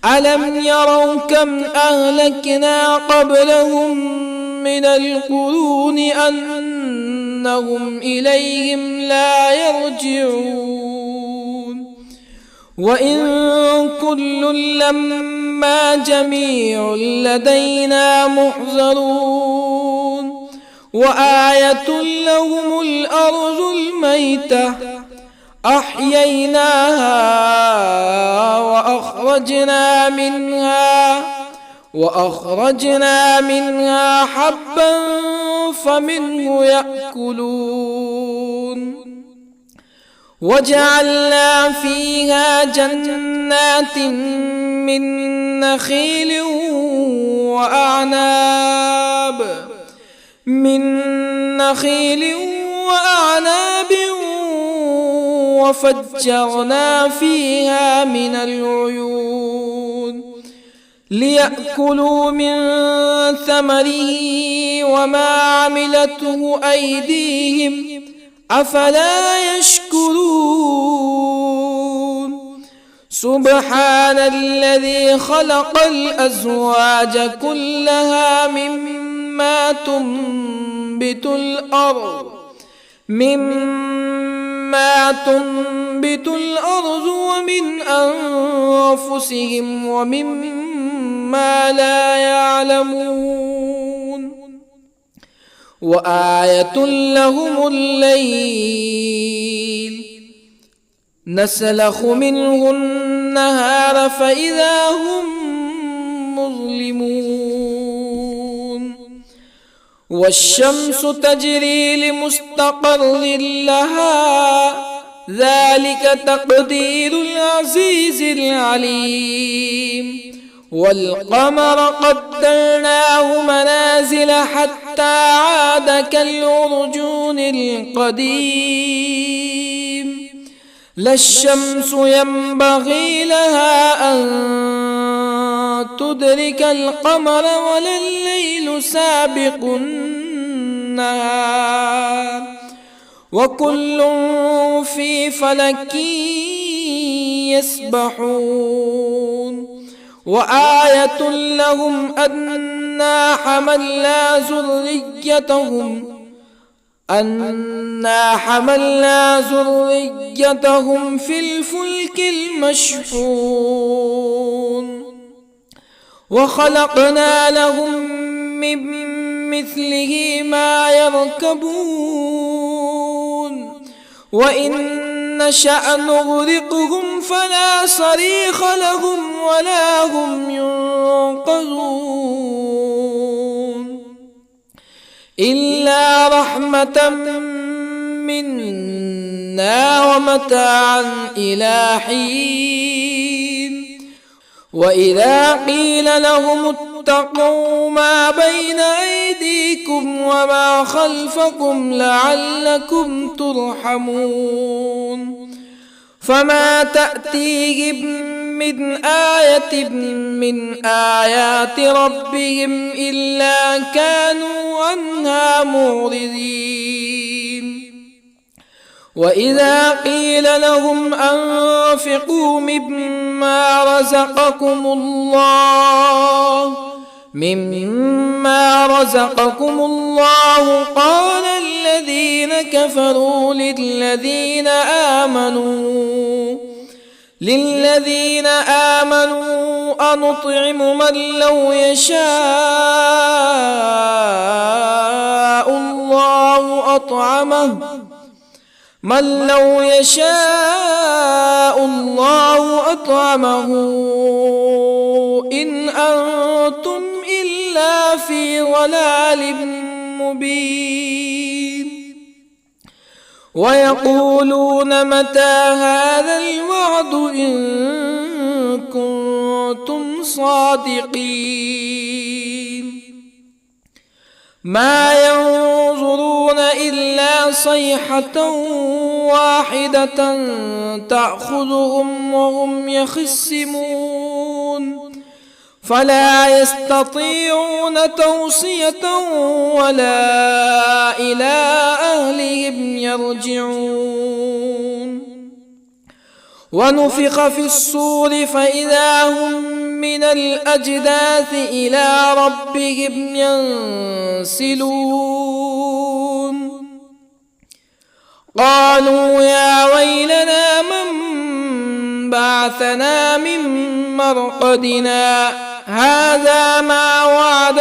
ألم يروا كم أهلكنا قبلهم من القرون أنهم إليهم لا يرجعون وإن كل لما جميع لدينا محضرون وآية لهم الأرض الميتة أحييناها وأخرجنا منها حبا فمنه يأكلون وجعلنا فيها جنات من نخيل وأعناب وفجرنا فيها من العيون ليأكلوا من ثمره وما عملته أيديهم أفلا يشكرون سبحان الذي خلق الأزواج كلها مما تنبت الأرض ومن أنفسهم ومما لا يعلمون وآية لهم الليل نسلخ منه النهار فإذا هم مظلمون والشمس تجري لمستقر لها ذلك تقدير العزيز العليم والقمر قدرناه منازل حتى عاد كالعرجون القديم لا الشمس ينبغي لها أن تدرك القمر ولا الليل سابق النهار وكل في فلك يسبحون وآية لهم أنا حملنا ذريتهم في الفلك المشحون وخلقنا لهم من مثله ما يركبون وإن نشأ نغرقهم فلا صريخ لهم ولا هم ينقذون إلا رحمة منا ومتاعا إلى حين وإذا قيل لهم اتقوا ما بين أيديكم وما خلفكم لعلكم ترحمون فما تأتيهم من آية من آيات ربهم إلا كانوا عنها معرضين وإذا قيل لهم أنفقوا مما رزقكم الله قال الذين كفروا للذين آمنوا أنطعم من لو يشاء الله أطعمه إن أنتم إلا في ضلال مبين ويقولون متى هذا الوعد إن كنتم صادقين ما ينظرون إلا صيحة واحدة تأخذهم وهم يخصمون فلا يستطيعون توصية ولا إلى أهلهم يرجعون ونفخ في الصور فإذا هم من الأجداث إلى ربهم ينسلون قالوا يا ويلنا من بعثنا من مرقدنا هذا ما وعد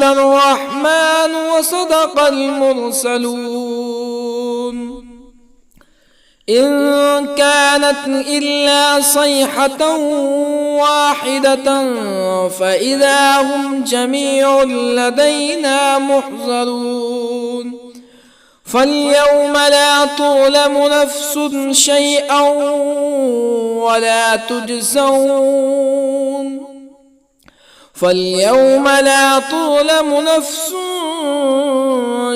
الرحمن وصدق المرسلون إن كانت إلا صيحة واحدة فإذا هم جميع لدينا محضرون فاليوم لا تظلم نفس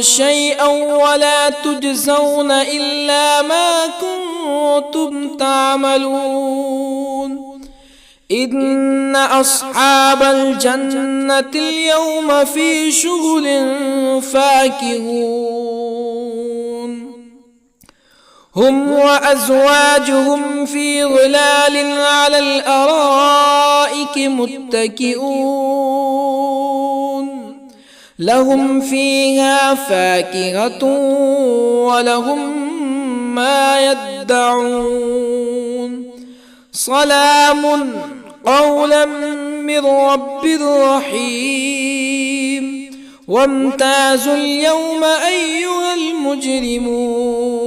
شيئا ولا تجزون إلا ما كنتم تعملون إن أصحاب الجنة اليوم في شغل فاكهون هم وأزواجهم في ظلال على الأرائك متكئون لهم فيها فاكهة ولهم ما يدعون سلام قولا من رب رحيم وامتازوا اليوم أيها المجرمون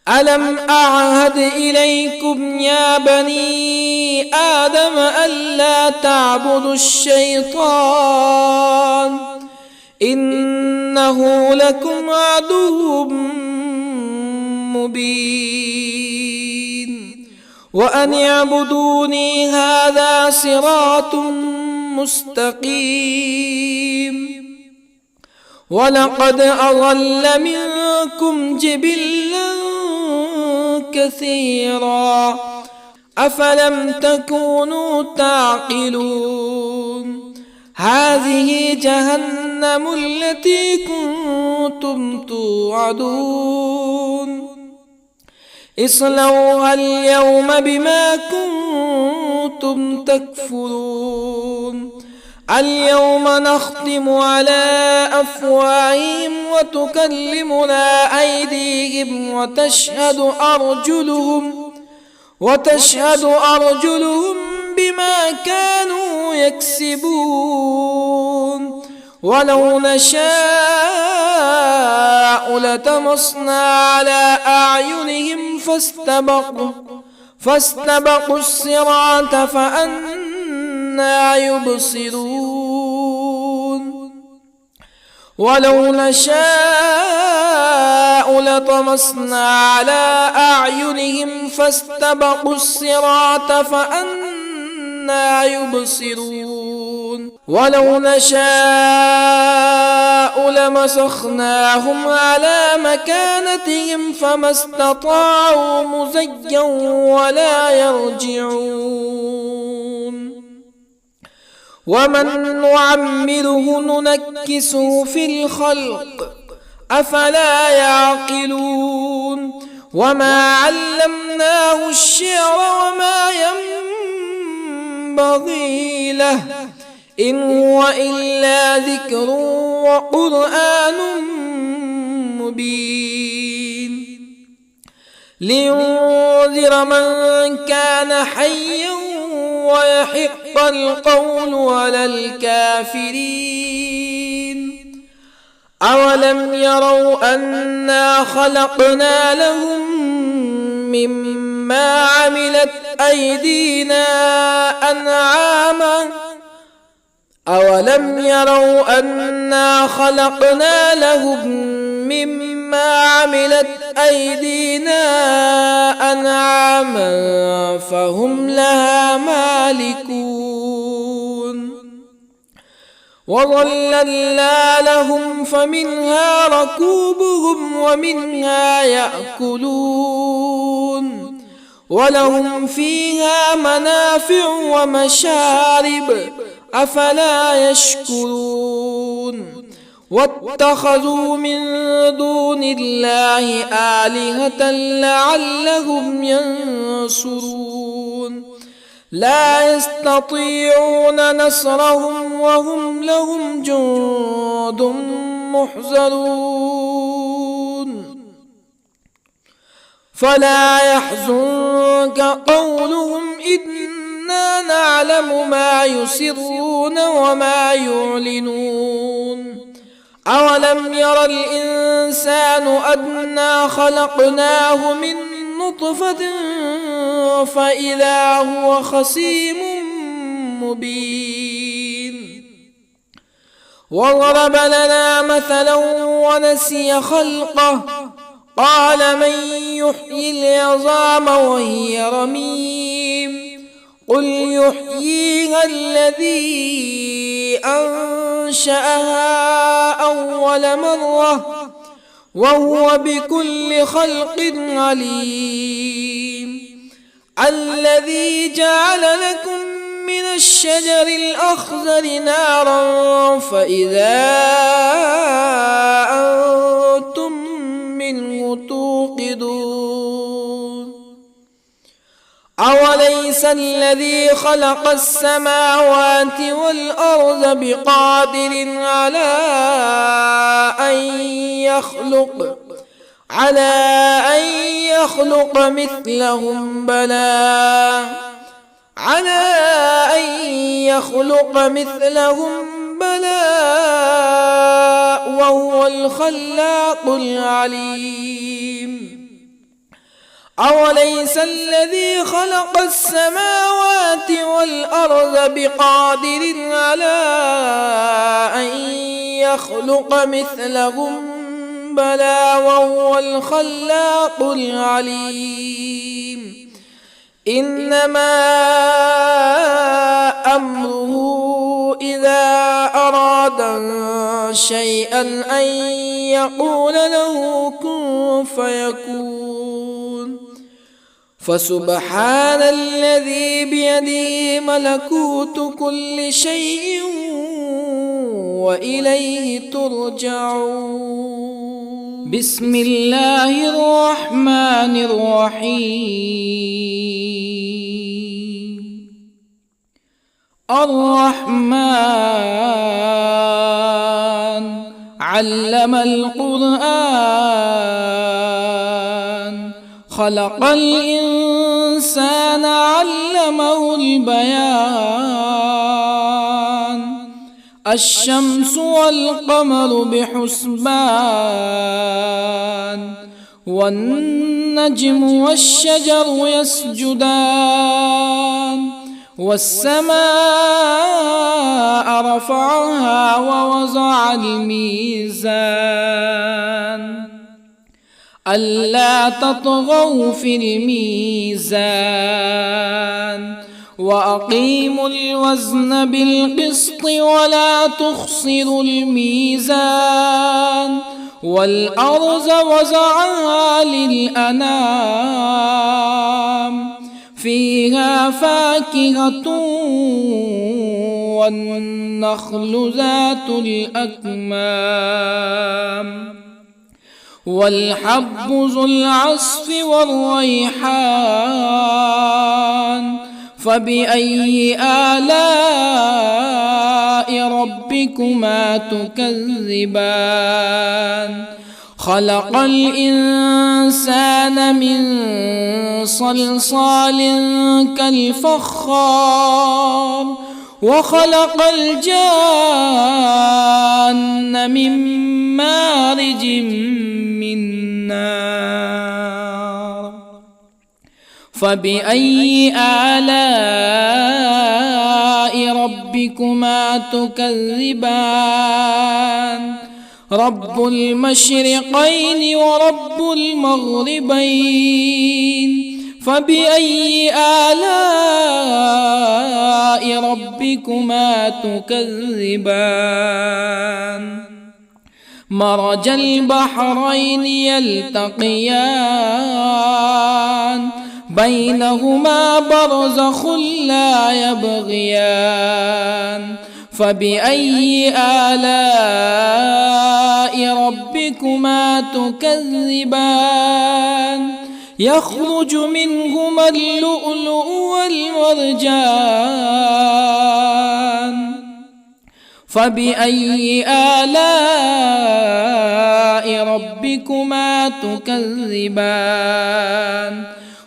ألم أعهد إليكم يا بني آدم ألا تعبدوا الشيطان إنه لكم عدو مبين وأن اعبدوني هذا صراط مستقيم ولقد أضل منكم جبلا كثيرا أفلم تكونوا تعقلون هذه جهنم التي كنتم توعدون اصلوها اليوم بما كنتم تكفرون اليوم نختم على أفواههم وتكلمنا أيديهم وتشهد أرجلهم بما كانوا يكسبون ولو نشاء لطمسنا على أعينهم فاستبقوا الصراط فأنى يبصرون ولو نشاء لطمسنا على أعينهم فاستبقوا الصراط فأنى يبصرون ولو نشاء لمسخناهم على مكانتهم فما استطاعوا مزيا ولا يرجعون ومن نعمره ننكسه في الخلق أفلا يعقلون وما علمناه الشعر وما ينبغي له إن هو إلا ذكر وقرآن مبين لينذر من كان حيا ويحق القول على الكافرين أولم يروا أنا خلقنا لهم مما عملت أيدينا أنعاما أولم يروا أنا خلقنا لهم مما عملت أيدينا أنعاما فهم لها مالكون وظللنا لهم فمنها ركوبهم ومنها يأكلون ولهم فيها منافع ومشارب أفلا يشكرون واتخذوا من دون الله آلهة لعلهم ينصرون لا يستطيعون نصرهم وهم لهم جند محضرون فلا يحزنك قولهم إنا نعلم ما يسرون وما يعلنون أولم ير الإنسان أنا خلقناه من نطفة فإذا هو خصيم مبين وضرب لنا مثلا ونسي خلقه قال من يحيي العظام وهي رميم قل يحييها الذي أنشأها أول مرة وهو بكل خلق عليم الذي جعل لكم من الشجر الأخضر نارا فإذا أنتم منه توقدون أوليس الذي خلق السماوات والأرض بقادر على أن يخلق مثلهم بلى وهو الخلاق العليم أوليس الذي خلق السماوات والأرض بقادر على أن يخلق مثلهم بلى وهو الخلاق العليم إنما أمره إذا أراد شيئا أن يقول له كن فيكون فسبحان الذي بيده ملكوت كل شيء وإليه ترجعون. بسم الله الرحمن الرحيم. الرحمن علم القرآن خلق الإنسان علمه البيان الشمس والقمر بحسبان والنجم والشجر يسجدان والسماء رفعها ووضع الميزان ألا تطغوا في الميزان وأقيموا الوزن بالقسط ولا تخسروا الميزان والأرض وضعها للأنام فيها فاكهة والنخل ذات الأكمام والحب ذو العصف والريحان فبأي آلاء ربكما تكذبان خلق الإنسان من صلصال كالفخار وخلق الجان من مارج من نار فبأي آلاء ربكما تكذبان رب المشرقين ورب المغربين فبأي آلاء ربكما تكذبان مرج البحرين يلتقيان بينهما برزخ لا يبغيان فبأي آلاء ربكما تكذبان يخرج منهما اللؤلؤ والمرجان فبأي آلاء ربكما تكذبان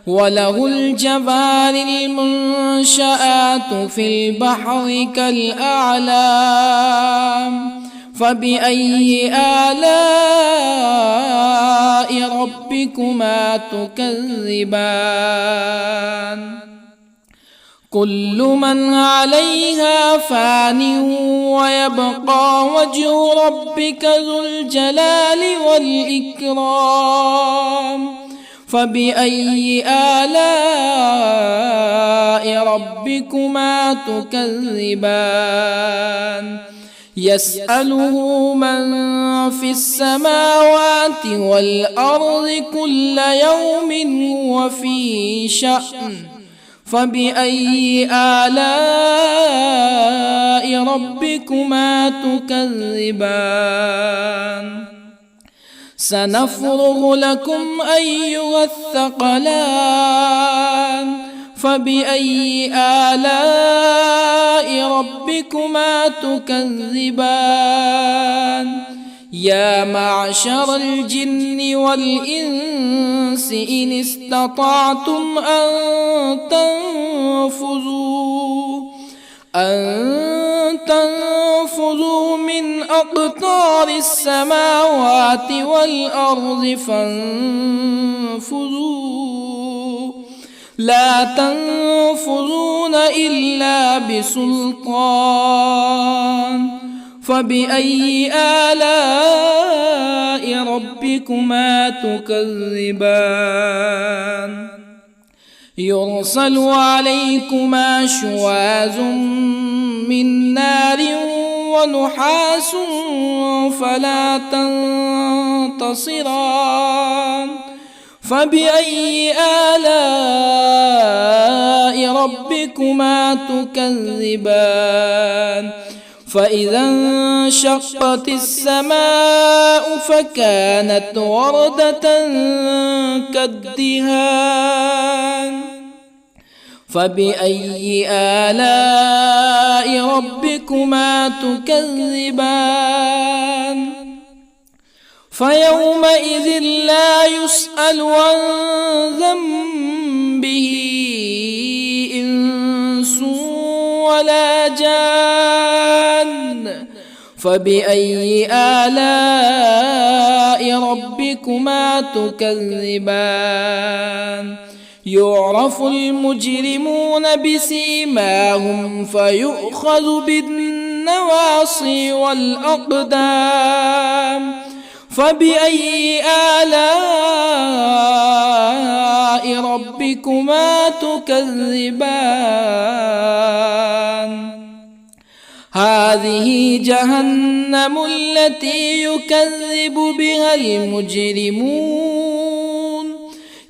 وله الجوار المنشآت في البحر كالأعلام فبأي آلاء ربكما تكذبان كل من عليها فان ويبقى وجه ربك ذو الجلال والإكرام فبأي آلاء ربكما تكذبان يسأله من في السماوات والأرض كل يوم هو في شأن فبأي آلاء ربكما تكذبان سنفرغ لكم أيها الثقلان فبأي آلاء ربكما تكذبان يا معشر الجن والإنس إن استطعتم أن تنفذوا من أقطار السماوات والأرض فانفذوا لا تنفذون إلا بسلطان فبأي آلاء ربكما تكذبان يرسل عليكما شواظ من نار ونحاس فلا تنتصران فبأي آلاء ربكما تكذبان فإذا انشقت السماء فكانت وردة كالدهان فبأي آلاء ربكما تكذبان فيومئذ لا يسأل عن ذنبه إنس ولا جان فبأي آلاء ربكما تكذبان يعرف المجرمون بسيماهم فيؤخذ بالنواصي والأقدام فبأي آلاء ربكما تكذبان هذه جهنم التي يكذب بها المجرمون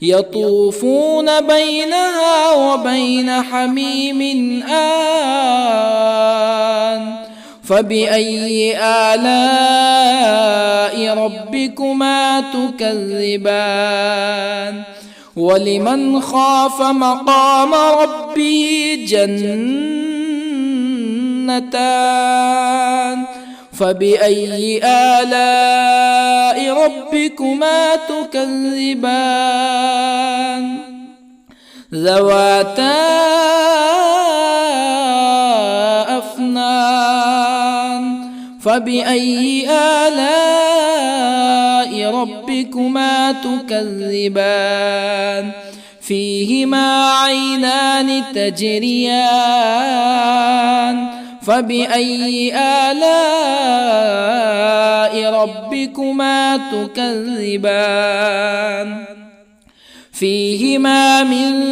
يطوفون بينها وبين حميم آن فبأي آلاء ربكما تكذبان ولمن خاف مقام ربه جنتان فبأي آلاء ربكما تكذبان ذواتا أفنان فبأي آلاء ربكما تكذبان فيهما عينان تجريان فبأي آلاء ربكما تكذبان فيهما من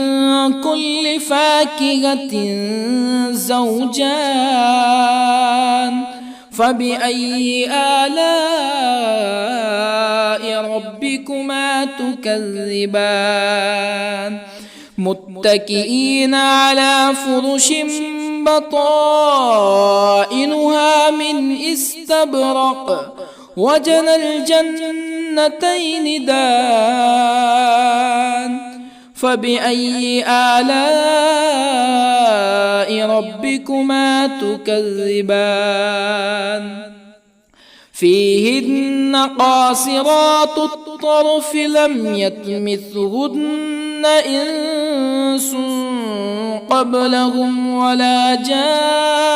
كل فاكهة زوجان فبأي آلاء ربكما تكذبان متكئين على فرش بطائنها من استبرق وجنى الجنتين دان فبأي آلاء ربكما تكذبان فيهن قاصرات الطرف لم يطمثهن إنس قبلهم ولا جان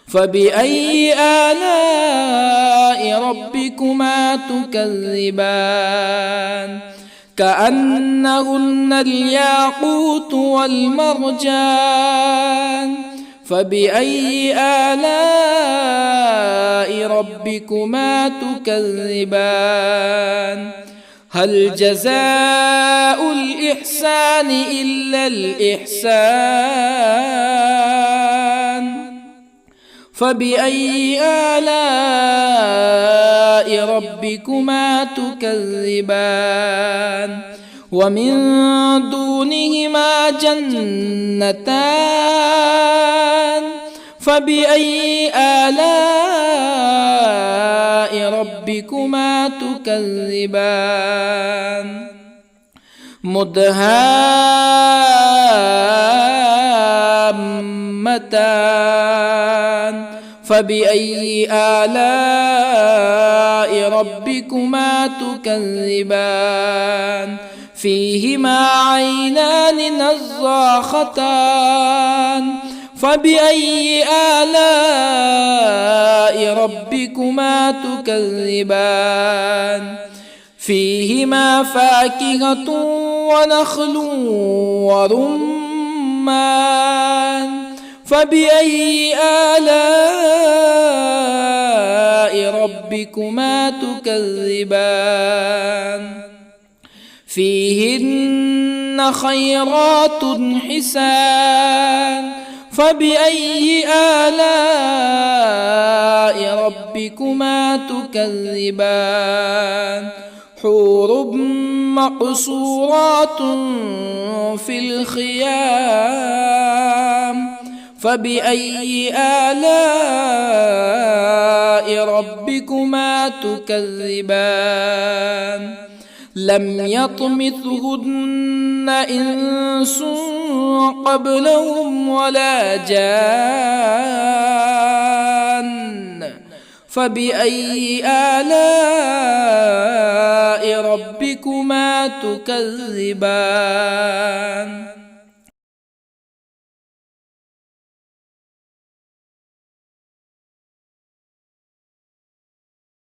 فبأي آلاء ربكما تكذبان كأنهن الياقوت والمرجان فبأي آلاء ربكما تكذبان هل جزاء الإحسان إلا الإحسان فبأي آلاء ربكما تكذبان ومن دونهما جنتان فبأي آلاء ربكما تكذبان مدهامتان فبأي آلاء ربكما تكذبان فيهما عينان نضاختان فبأي آلاء ربكما تكذبان فيهما فاكهة ونخل ورمان فبأي آلاء ربكما تكذبان فيهن خيرات حسان فبأي آلاء ربكما تكذبان حور مقصورات في الخيام فبأي آلاء ربكما تكذبان لم يطمثهن إنس قبلهم ولا جان فبأي آلاء ربكما تكذبان